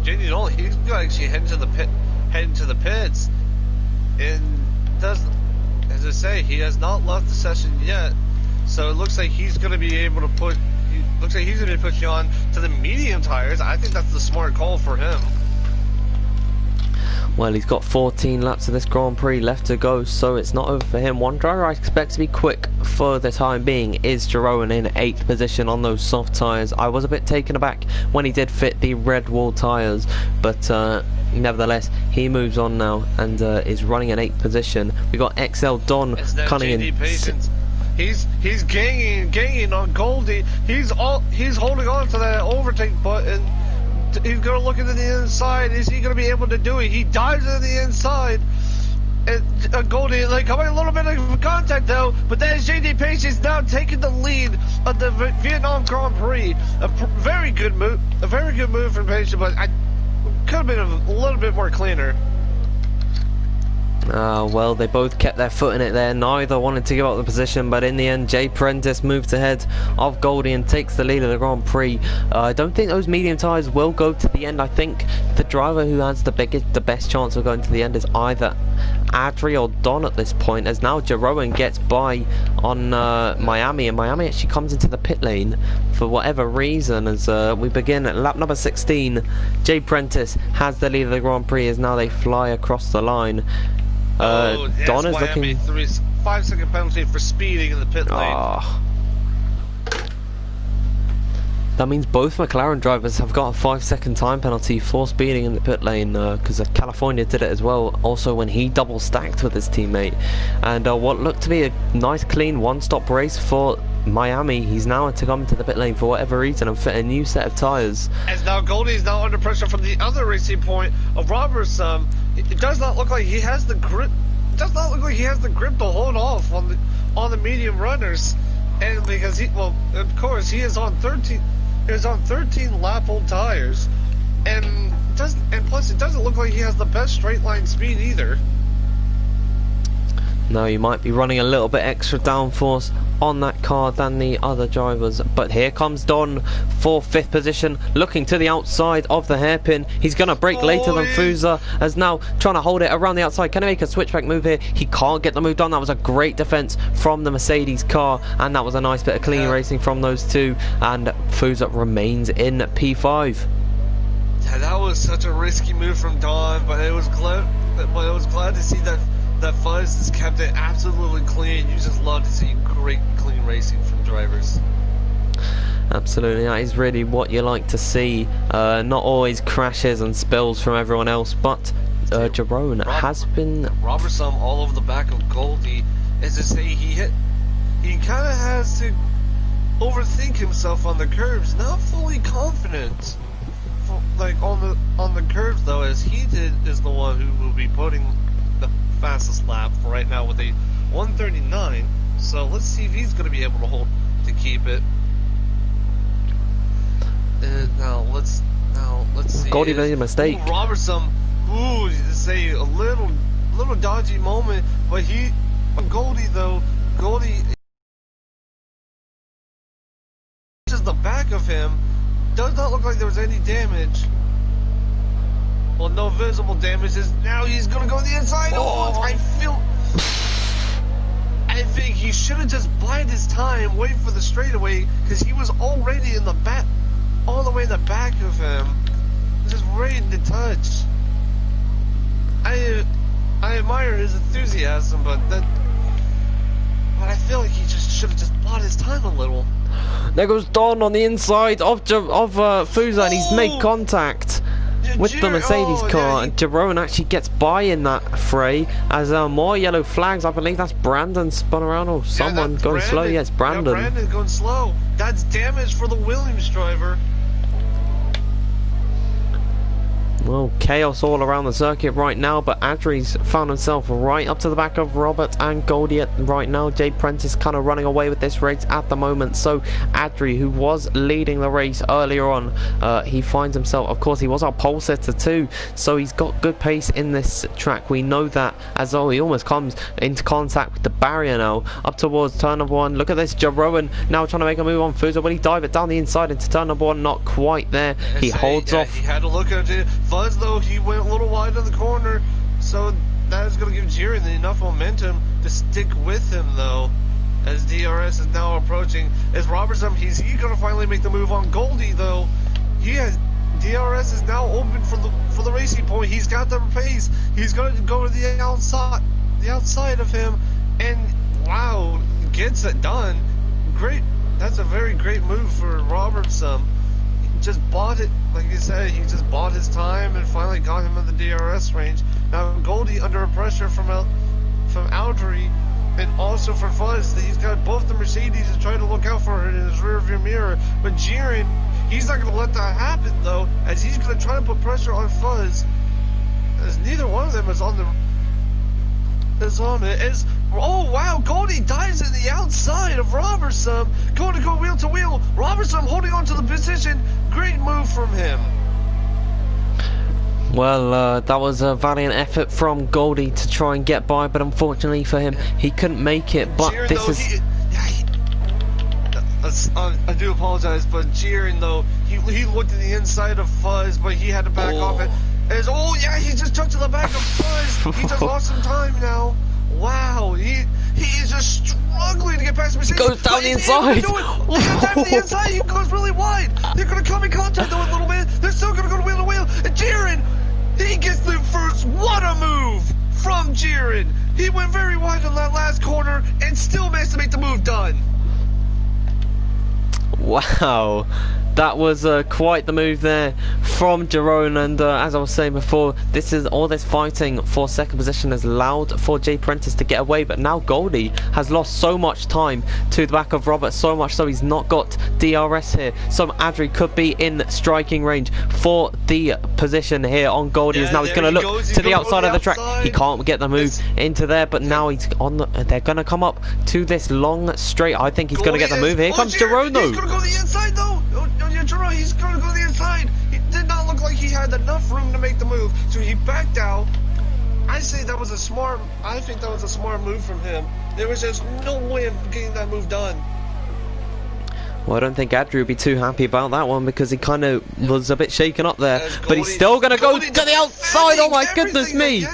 JD Nolan, he's actually heading to the pits, and doesn't, as I say, he has not left the session yet. So it looks like he's going to be able to put. Looks like he's going to be pushing on to the medium tires. I think that's the smart call for him. Well, he's got 14 laps of this Grand Prix left to go, so it's not over for him. One driver I expect to be quick for the time being is Jeroen in 8th position on those soft tyres. I was a bit taken aback when he did fit the red wall tyres, but nevertheless, he moves on now and is running in 8th position. We got XL Don coming in. He's ganging on Goldie. He's holding on to that overtake button. He's going to look into the inside. Is he going to be able to do it? He dives into the inside. And Goldie, like, coming a little bit of contact though, but then JD Pace is now taking the lead of the Vietnam Grand Prix. A very good move from Pace, but I could have been a little bit more cleaner. Well, they both kept their foot in it there. Neither wanted to give up the position, but in the end, Jay Prentice moves ahead of Goldie and takes the lead of the Grand Prix. I don't think those medium tyres will go to the end. I think the driver who has the best chance of going to the end is either Adri or Don at this point, as now Jeroen gets by on Miami, and Miami actually comes into the pit lane for whatever reason. As we begin at lap number 16, Jay Prentice has the lead of the Grand Prix as now they fly across the line. Don is looking. 5-second penalty for speeding in the pit lane. That means both McLaren drivers have got a 5-second time penalty for speeding in the pit lane, because California did it as well, also when he double stacked with his teammate. And what looked to be a nice clean one-stop race for Miami, he's now to come to the pit lane for whatever reason and fit a new set of tyres. As now Goldie is now under pressure from the other Racing Point of Roberts. It does not look like he has the grip. It does not look like he has the grip to hold off on the medium runners, and because of course he is on 13. He is on 13 lap old tires, and plus it doesn't look like he has the best straight line speed either. No, you might be running a little bit extra downforce on that car than the other drivers. But here comes Don for 5th position, looking to the outside of the hairpin. He's going to brake later than Fusa, as now trying to hold it around the outside. Can he make a switchback move here? He can't get the move done. That was a great defense from the Mercedes car, and that was a nice bit of clean racing from those two. And Fusa remains in P5. Yeah, that was such a risky move from Don, but I was glad to see that Fuzz has kept it absolutely clean. You just love to see great clean racing from drivers. Absolutely, that is really what you like to see. Not always crashes and spills from everyone else, but Jeroen has been Robertson all over the back of Goldie. As to say, he kind of has to overthink himself on the curves. Not fully confident, like on the curves though, as he is the one who will be putting the fastest lap for right now with a 1:39. So let's see if he's going to be able to keep it. Now let's see. Goldie made a mistake. Robertson, say a little dodgy moment, but Goldie just the back of him. Does not look like there was any damage. Well, no visible damage. Now he's gonna go to the inside. I think he should have just bided his time, wait for the straightaway, because he was already in the back, all the way in the back of him, just ready to touch. I admire his enthusiasm, but I feel like he just should have just bought his time a little. There goes Don on the inside of Fusa, and he's made contact with the Mercedes car, and Jeroen actually gets by in that fray as more yellow flags. I believe that's Brandon spun around, or someone going slow. Yeah, it's Brandon. Yeah, Brandon going slow. That's damage for the Williams driver. Well, chaos all around the circuit right now, but Adri's found himself right up to the back of Robert and Goldie right now. Jay Prentice kind of running away with this race at the moment. So Adri, who was leading the race earlier on, he finds himself, of course, he was our pole sitter too, so he's got good pace in this track. We know that, as though he almost comes into contact with the barrier now, up towards turn number 1. Look at this, Jeroen now trying to make a move on Fuso. Will he dive it down the inside into turn number 1? Not quite there. He holds off. He had to look at it. Fuzz, though, he went a little wide on the corner, so that is going to give Jiren enough momentum to stick with him, though, as DRS is now approaching. As Robertson, he's going to finally make the move on Goldie, though. DRS is now open for the racing point. He's got the pace. He's going to go to the outside of him, and wow, gets it done. Great. That's a very great move for Robertson. Just bought it, like you said, he just bought his time and finally got him in the DRS range. Now Goldie under pressure from Audrey and also for Fuzz. He's got both the Mercedes to try to look out for her in his rearview mirror. But Jiren, he's not going to let that happen though, as he's going to try to put pressure on Fuzz, as neither one of them is on it. Oh wow, Goldie dives in the outside of Robertson, going to go wheel to wheel. Robertson holding on to the position. Great move from him. Well, that was a valiant effort from Goldie to try and get by, but unfortunately for him, he couldn't make it. But Jiren, this is... I do apologize, but Jiren, though, he looked at the inside of Fuzz, but he had to back off it. He just took to the back of Fuzz. He just lost some time now. Wow, he is just struggling to get past Mercedes. He goes down the inside. He goes down the inside. He goes really wide. They're going to come in contact though a little bit. They're still going to go wheel to wheel. And Jiren, he gets the first. What a move from Jiren. He went very wide on that last corner and still managed to make the move done. Wow, that was quite the move there from Jeroen, and as I was saying before, all this fighting for second position has allowed for Jay Prentice to get away, but now Goldie has lost so much time to the back of Robert, so much so he's not got DRS here, so Adri could be in striking range for the position here on Goldie. Now he's going to look to the outside of the track. He can't get the move into there, but now he's on they're going to come up to this long straight. I think he's going to get the move. Here comes Jeroen though. He's going to go to the inside though. Jeroen, he's going to go to the inside. He did not look like he had enough room to make the move, so he backed out. I think that was a smart move from him. There was just no way of getting that move done. Well, I don't think Adri would be too happy about that one, because he kind of was a bit shaken up there. But he's still going to go to the outside. Oh my goodness me.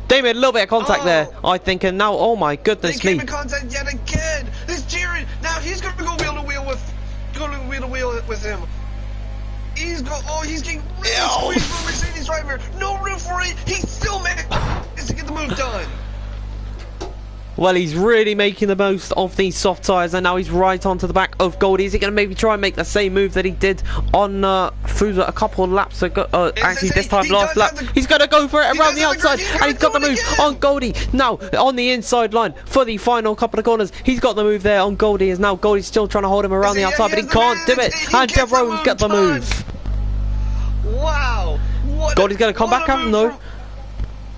They made a little bit of contact there, I think, and now, oh my goodness me. They came in contact yet again. It's Jiren. Now he's going to go wheel to wheel with him. He's getting really squeezed from Mercedes driver. No room for it. He still managed to get the move done. Well, he's really making the most of these soft tyres, and now he's right onto the back of Goldie. Is he going to maybe try and make the same move that he did on Fuso a couple of laps ago? Actually, this time last lap. He's going to go for it around the outside, and he's got the move on Goldie. Now, on the inside line for the final couple of corners. He's got the move there on Goldie, as now Goldie's still trying to hold him around the outside, but he can't do it. And Jeroen's got the move. Wow. Goldie's going to come back at him, though.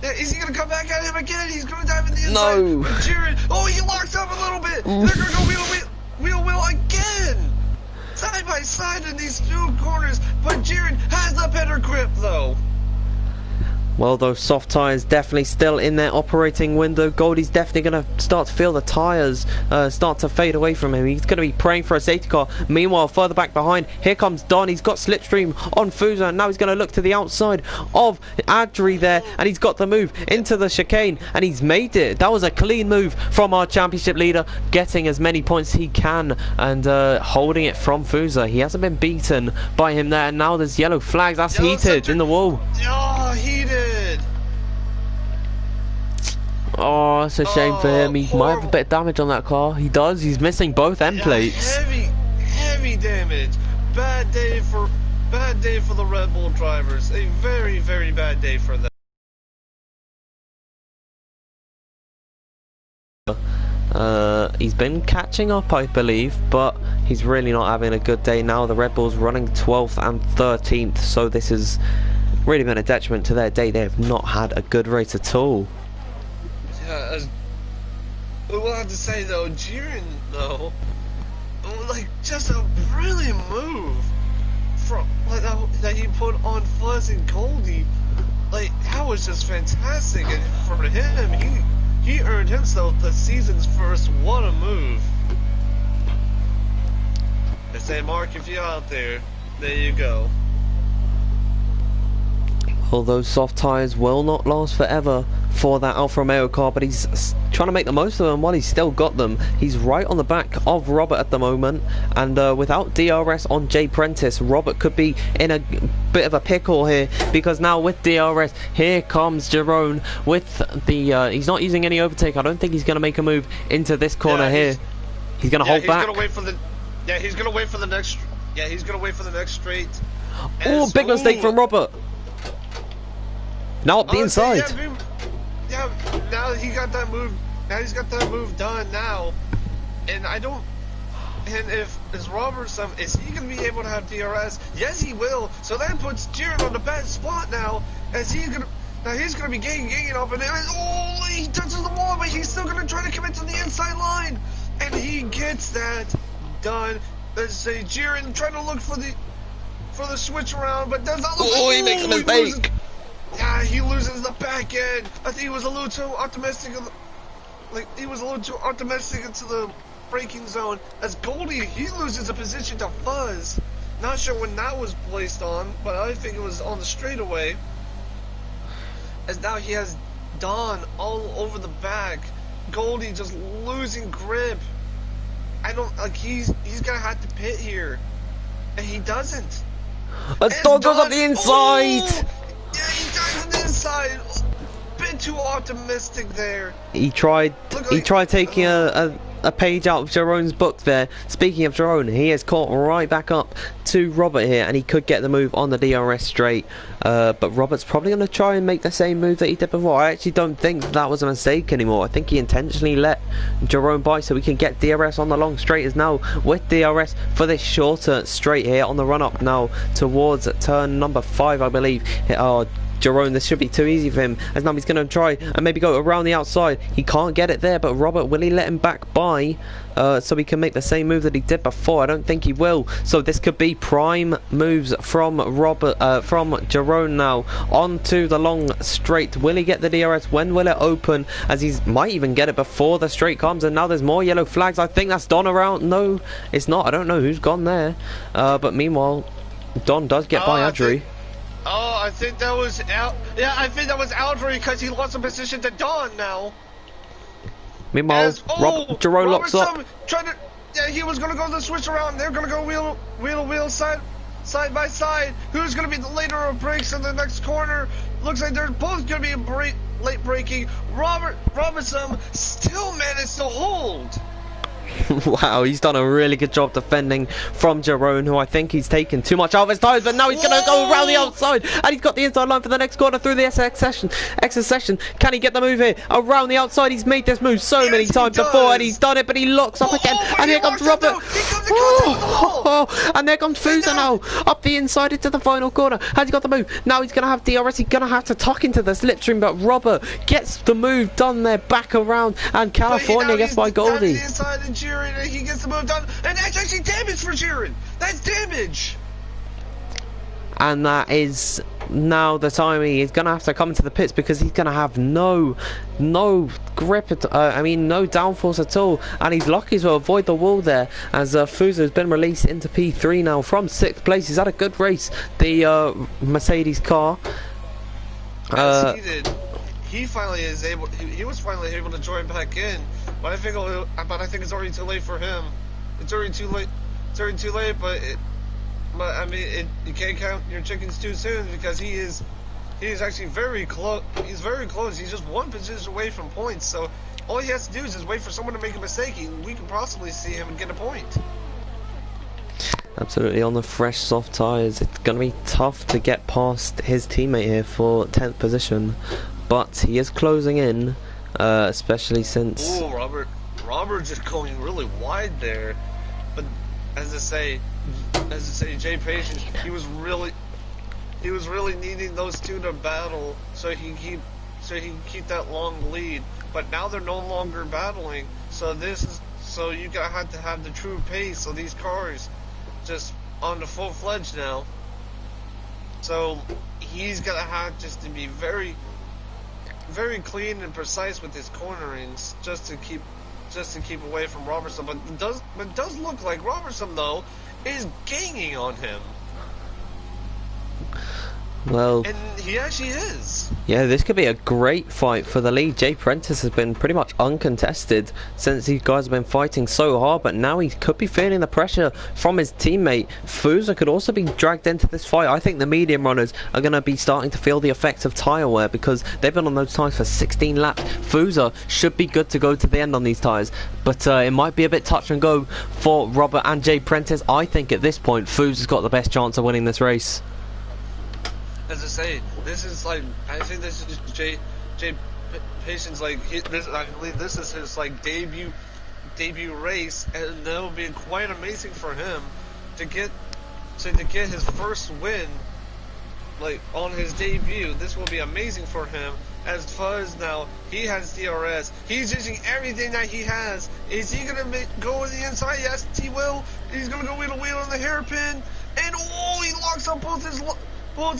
Is he going to come back at him again? He's going to dive in the inside. No. Jiren, he locks up a little bit. They're going to go wheel again. Side by side in these two corners. But Jiren has the better grip, though. Well, those soft tyres definitely still in their operating window. Goldie's definitely going to start to feel the tyres start to fade away from him. He's going to be praying for a safety car. Meanwhile, further back behind, here comes Don. He's got Slipstream on Fuso, and now he's going to look to the outside of Adri there, and he's got the move into the chicane, and he's made it. That was a clean move from our championship leader, getting as many points he can and holding it from Fuso. He hasn't been beaten by him there, and now there's yellow flags. That's heated in the wall. Oh, heated. Oh, it's a shame for him. He might have a bit of damage on that car. He does. He's missing both end plates. Heavy damage. Bad day for the Red Bull drivers. A very, very bad day for them. He's been catching up, I believe, but he's really not having a good day now. The Red Bull's running 12th and 13th, so this is really been a detriment to their day. They have not had a good race at all. Yeah, we'll have to say though, Jiren though, like just a brilliant move from like that he put on Fuzz and Goldie. Like that was just fantastic, and for him, he earned himself the season's first what a move. I say, Mark, if you're out there you go. Well, those soft tyres will not last forever for that Alfa Romeo car, but he's trying to make the most of them while he's still got them. He's right on the back of Robert at the moment, and without DRS on Jay Prentice, Robert could be in a bit of a pickle here, because now with DRS, here comes Jerome with the, he's not using any overtake. I don't think he's going to make a move into this corner here. He's going to hold back. Gonna wait for the, he's going to wait for the next, he's going to wait for the next straight. Oh, big mistake from Robert. Now up the inside. Yeah, now he got that move. Now he's got that move done now, and I don't. And if is Robertson, is he gonna be able to have DRS? Yes, he will. So that puts Jiren on the bad spot now, as he's gonna be ganging up, and he touches the wall, but he's still gonna try to commit to the inside line, and he gets that done. Let's say Jiren trying to look for the switch around, but does not. Oh, he makes a mistake. Yeah, he loses the back end. I think he was a little too optimistic. He was a little too optimistic into the braking zone. As Goldie, he loses a position to Fuzz. Not sure when that was placed on, but I think it was on the straightaway. As now he has Don all over the back. Goldie just losing grip. I don't like. He's gonna have to pit here, and he doesn't. Don goes up the inside. Oh! Yeah, he dies on the inside. Bit too optimistic there. He tried taking a page out of Jerome's book there. Speaking of Jerome, he has caught right back up to Robert here, and he could get the move on the DRS straight. But Robert's probably going to try and make the same move that he did before. I actually don't think that was a mistake anymore. I think he intentionally let Jerome by so we can get DRS on the long straight, as now with DRS for this shorter straight here on the run up now towards turn number 5, I believe. Jerome, this should be too easy for him, as now he's going to try and maybe go around the outside. He can't get it there, but Robert, will he let him back by so he can make the same move that he did before? I don't think he will. So this could be prime moves from Jerome now onto the long straight. Will he get the DRS? When will it open? As he might even get it before the straight comes, and now there's more yellow flags. I think that's Don around. No, it's not. I don't know who's gone there. But meanwhile, Don does get by Adri. I think that was I think that was Aldry, because he lost a position to Don now. Meanwhile, Jerome locks up. He was gonna go the switch around. They're gonna go wheel side by side. Who's gonna be the later of breaks in the next corner? Looks like they're both gonna be late braking. Robinson still managed to hold. Wow, he's done a really good job defending from Jerome, who I think he's taken too much out of his tires, but now he's going to go around the outside, and he's got the inside line for the next corner through the exit session. Can he get the move here? Around the outside, he's made this move so many times before, and he's done it, but he locks up again, and here comes Robert. And there comes Fusa now, up the inside into the final corner. Has he got the move? Now he's going to have DRS, he's going to have to tuck into the slipstream, but Robert gets the move done there, back around, and California gets by Goldie. Jiren, and he gets the move done, and that's actually damage for Jiren. That's damage. And that is now the time he is going to have to come into the pits, because he's going to have no grip, no downforce at all, and he's lucky to avoid the wall there, as Fusa has been released into P3 now from 6th place. He's had a good race, the Mercedes car. He did. He was finally able to join back in, but I think it's already too late for him. It's already too late. You can't count your chickens too soon, because he is actually very close. He's very close. He's just one position away from points. So all he has to do is just wait for someone to make a mistake, and we can possibly see him and get a point. Absolutely, on the fresh soft tyres, it's going to be tough to get past his teammate here for 10th position. But he is closing in, especially since... Oh, Robert just going really wide there. But as I say, Jay Patience, he was really he was really needing those two to battle so he can keep that long lead. But now they're no longer battling, so you gotta have to have the true pace of these cars just on the full-fledged now. So he's gonna have just to be very, very clean and precise with his cornerings just to keep away from Robertson. But it does look like Robertson though is gaining on him. Well, and he actually is. Yeah, this could be a great fight for the lead. Jay Prentice has been pretty much uncontested since these guys have been fighting so hard, but now he could be feeling the pressure from his teammate. Fuza could also be dragged into this fight. I think the medium runners are going to be starting to feel the effects of tyre wear because they've been on those tyres for 16 laps. Fuza should be good to go to the end on these tyres, but it might be a bit touch and go for Robert and Jay Prentice. I think at this point, Fuza's got the best chance of winning this race. As I say, this is like, I think this is Jay Patience, like, I believe this is his like debut race, and that'll be quite amazing for him to get his first win, like on his debut. This will be amazing for him. As far as now, he has DRS. He's using everything that he has. Is he gonna go in the inside? Yes, he will. He's gonna go wheel to wheel on the hairpin, and he locks up both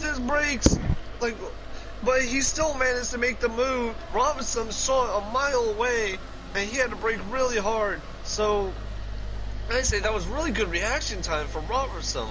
his brakes, but he still managed to make the move. Robinson saw a mile away, and he had to brake really hard. So, I say that was really good reaction time from Robertson.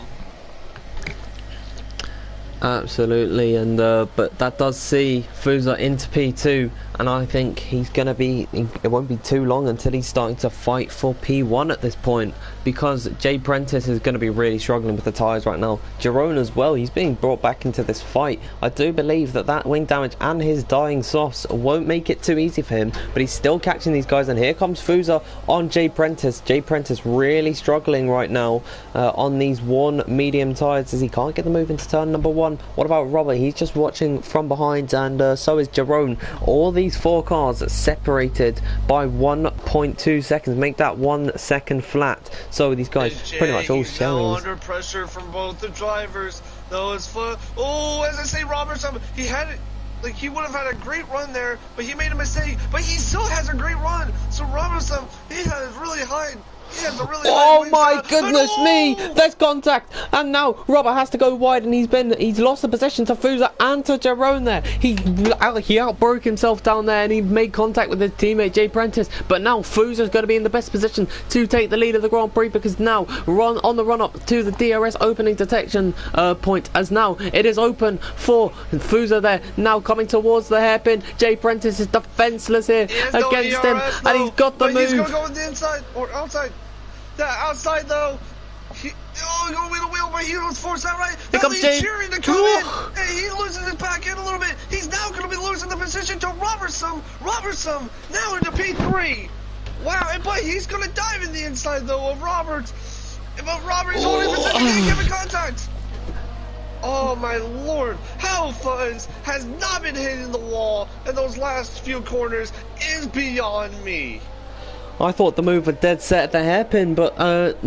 Absolutely, and but that does see Fuza into P2, and I think he's going to be, it won't be too long until he's starting to fight for P1 at this point, because Jay Prentice is going to be really struggling with the tyres right now. Jerome as well, he's being brought back into this fight. I do believe that wing damage and his dying softs won't make it too easy for him, but he's still catching these guys, and here comes Fuza on Jay Prentice. Jay Prentice really struggling right now on these one medium tyres as he can't get the move into turn number 1. What about Robert? He's just watching from behind, and so is Jerome. All these four cars separated by 1.2 seconds, make that 1 second flat. So these guys pretty much all sharing. Now under pressure from both the drivers. As I say, Robertson, he had it. Like, he would have had a great run there, but he made a mistake. But he still has a great run. So Robertson, he has really high. Oh my goodness me! There's contact, and now Robert has to go wide, and he's lost the position to Fuza and to Jerome there. He outbroke himself down there, and he made contact with his teammate Jay Prentice. But now Fuza's going to be in the best position to take the lead of the Grand Prix, because now on the run up to the DRS opening detection point, as now it is open for Fuza there. Now coming towards the hairpin, Jay Prentice is defenseless here against him, and he's got the move. He's going to go on the inside or outside. Yeah, outside though. He's going with a wheel, but he was forced out right. Here comes Jay. Cheering to come in. And he loses his back end a little bit. He's now going to be losing the position to Robertson. Robertson now into P3. Wow, but he's going to dive in the inside though of Roberts. But Roberts holding position, can't give it contact. Oh my lord, how Fuzz has not been hitting the wall in those last few corners is beyond me. I thought the move was dead set at the hairpin, but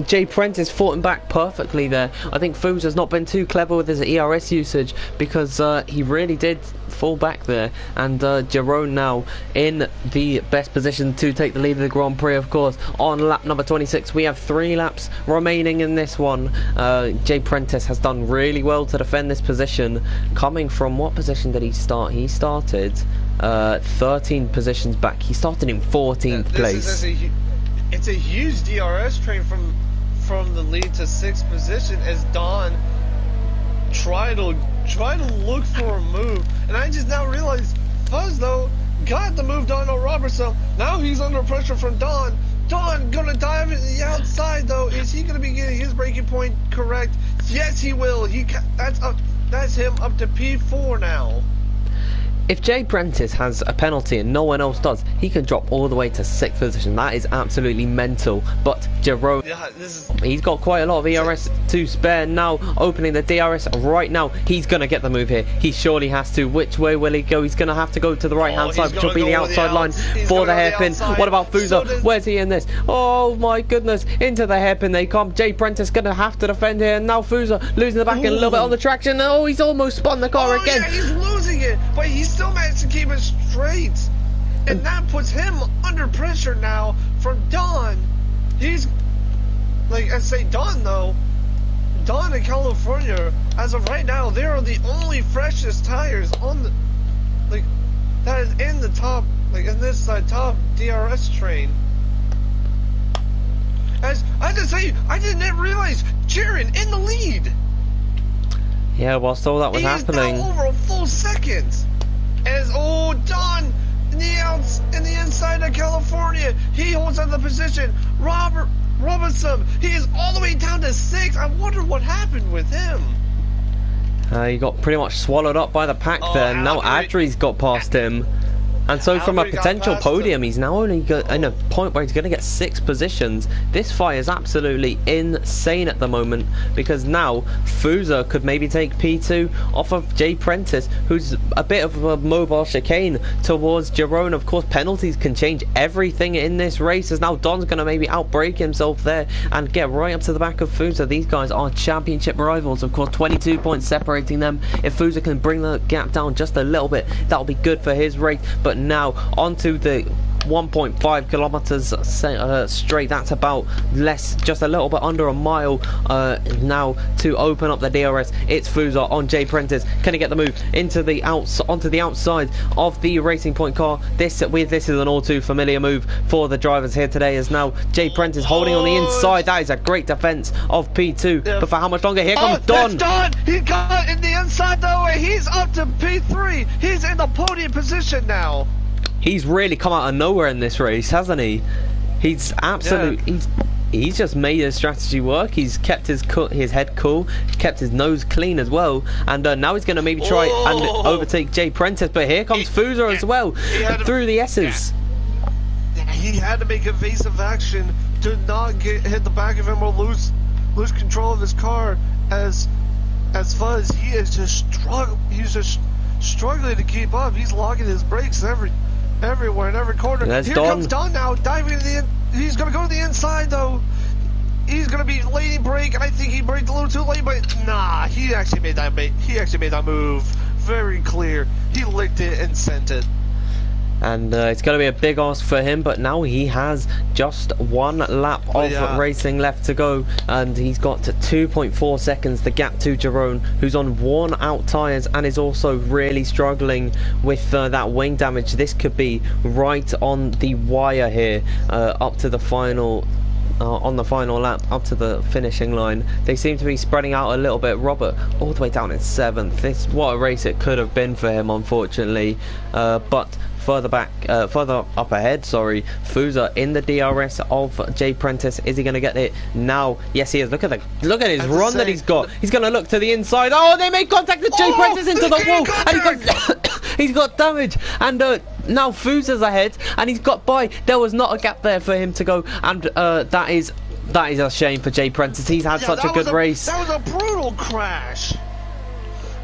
Jay Prentice fought him back perfectly there. I think Fuza's not been too clever with his ERS usage, because he really did fall back there. And Jerome now in the best position to take the lead of the Grand Prix, of course, on lap number 26. We have 3 laps remaining in this one. Jay Prentice has done really well to defend this position. Coming from, what position did he start? He started 13 positions back. He started in 14th place. It's a huge DRS train from the lead to 6th position as Don try to look for a move, and I just now realized Fuzz though got the move done on Robertson. Now he's under pressure from Don. Don gonna dive in the outside though. Is he gonna be getting his braking point correct? Yes, he will. That's him up to P4 now. If Jay Prentice has a penalty and no one else does, he can drop all the way to 6th position. That is absolutely mental. But Jerome, he's got quite a lot of ERS to spare now. Opening the DRS right now. He's going to get the move here. He surely has to. Which way will he go? He's going to have to go to the right-hand side, which will be the outside line for the hairpin. What about Fuser? Where's he in this? Oh my goodness. Into the hairpin they come. Jay Prentice going to have to defend here. And now Fuser losing the back end a little bit on the traction. Oh, he's almost spun the car again. Yeah, he's losing it. But he's still managed to keep it straight, and that puts him under pressure now from Don. He's like, I say Don though, Don in California, as of right now, they are the only freshest tires on the, like, that is in the top, like in this top DRS train. As I just say, I didn't realize Jaron in the lead. Yeah, whilst all that was happening, now over a full second. As Don in the inside of California, he holds on the position. Robert Robinson, he is all the way down to 6. I wonder what happened with him. He got pretty much swallowed up by the pack there. Now Adri's got past him. And so from a potential podium, he's now only in a point where he's going to get 6 positions. This fight is absolutely insane at the moment, because now Fuser could maybe take P2 off of Jay Prentice, who's a bit of a mobile chicane towards Jerome. Of course, penalties can change everything in this race, as now Don's going to maybe outbrake himself there and get right up to the back of Fuser. These guys are championship rivals. Of course, 22 points separating them. If Fuser can bring the gap down just a little bit, that'll be good for his race. But now onto the 1.5 kilometers straight. That's about just a little bit under a mile now to open up the DRS. It's Fuser on Jay Prentice. Can he get the move into the onto the outside of the Racing Point car? This is an all too familiar move for the drivers here today, as now Jay Prentice holding on the inside. That is a great defense of P2. Yeah. But for how much longer? Here comes Don. Don. He got in the inside though. He's up to P3. He's in the podium position now. He's really come out of nowhere in this race, hasn't he? He's absolutely... Yeah. He's just made his strategy work. He's kept his head cool, kept his nose clean as well, and now he's going to maybe try and overtake Jay Prentice. But here comes Fuser as well through the S's. Yeah. He had to make evasive action to not hit the back of him or lose control of his car. As Fuzz, he is just He's just struggling to keep up. He's logging his brakes everywhere in every corner. Here comes Don now, diving in he's gonna go to the inside though. He's gonna be lady brake, and I think he braked a little too late, but nah, he actually made that move very clear. He licked it and sent it. And it's going to be a big ask for him, but now he has just 1 lap of racing left to go, and he's got 2.4 seconds, the gap to Jerome, who's on worn out tyres and is also really struggling with that wing damage. This could be right on the wire here, up to the final on the final lap, up to the finishing line. They seem to be spreading out a little bit. Robert all the way down in 7th. What a race it could have been for him, unfortunately. But further up ahead, Fuser in the DRS of Jay Prentice. Is he going to get it now? Yes, he is. Look at his run that he's got. He's going to look to the inside. Oh, they made contact with Jay Prentice into the wall, and he's got damage. And now Fuser's ahead, and he's got by. There was not a gap there for him to go, and that is a shame for Jay Prentice. He's had such a good race. That was a brutal crash.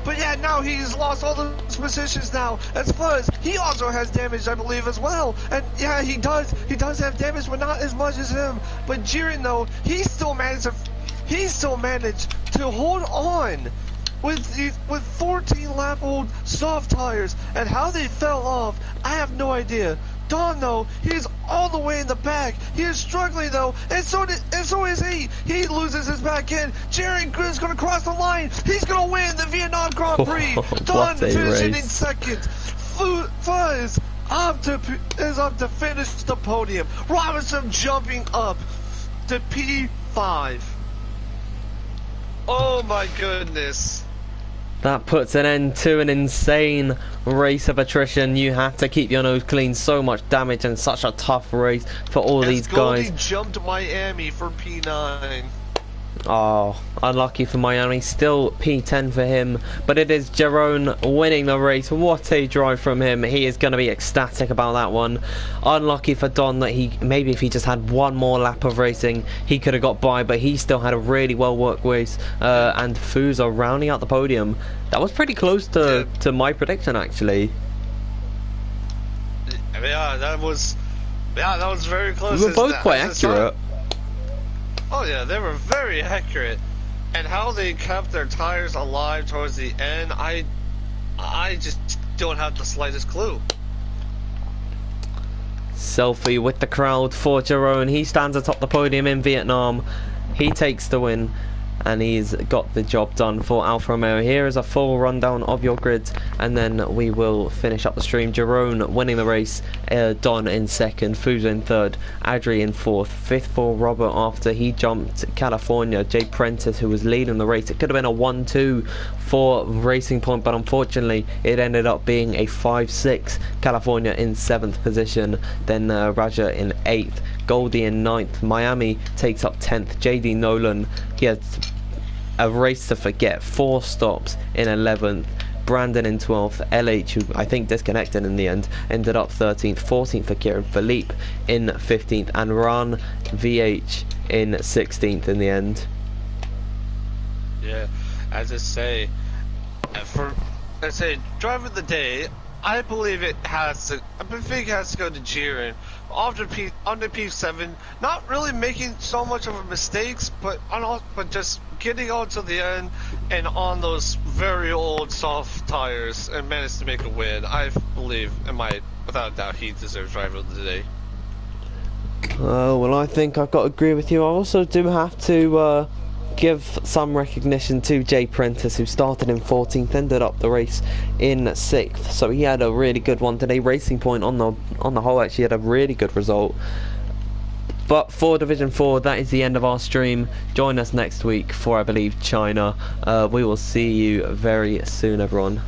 But yeah, now he's lost all those positions now. As Fuzz, he also has damage, I believe, as well. And yeah, he does have damage, but not as much as him. But Jiren, though, he still managed to hold on with 14 lap old soft tires. And how they fell off, I have no idea. Don, though, he's all the way in the back. He is struggling, though, and so is he. He loses his back end. Jerry is going to cross the line. He's going to win the Vietnam Grand Prix. Don finishing in 2nd. Fuzz is up to finish the podium. Robinson jumping up to P5. Oh my goodness. That puts an end to an insane race of attrition. You have to keep your nose clean. So much damage and such a tough race for all these guys. Goldie jumped Miami for P9. Oh, unlucky for Miami. Still P10 for him, but it is Jerome winning the race. What a drive from him. He is going to be ecstatic about that one. Unlucky for Don that maybe if he just had one more lap of racing, he could have got by, but he still had a really well worked race. And Fuso rounding out the podium. That was pretty close to my prediction, actually. Yeah, that was very close. We were both quite accurate. Oh yeah, they were very accurate, and how they kept their tires alive towards the end, I just don't have the slightest clue. Selfie with the crowd for Jerome. He stands atop the podium in Vietnam. He takes the win, and he's got the job done for Alfa Romeo. Here is a full rundown of your grids, and then we will finish up the stream. Jerome winning the race, Don in second, Fuso in third, Adri in fourth, fifth for Robert after he jumped California, Jay Prentice who was leading the race. It could have been a 1-2 for Racing Point, but unfortunately it ended up being a 5-6, California in 7th position, then Raja in 8th, Goldie in 9th, Miami takes up 10th, JD Nolan, he had a race to forget, 4 stops in 11th, Brandon in 12th, LH, who I think disconnected in the end, ended up 13th, 14th for Kieran Philippe in 15th, and Ran VH in 16th in the end. Yeah, as I say, driver of the day, I believe it has to. I think it has to go to Jiren. After P7, not really making so much of a mistakes, but just getting on to the end and on those very old soft tires and managed to make a win. I believe, without a doubt, he deserves driver of the day. Well, I think I've got to agree with you. I also do have to give some recognition to Jay Prentice, who started in 14th, ended up the race in 6th, so he had a really good one today. Racing Point on the whole actually had a really good result. But for Division 4, that is the end of our stream. Join us next week for, I believe, China. We will see you very soon, everyone.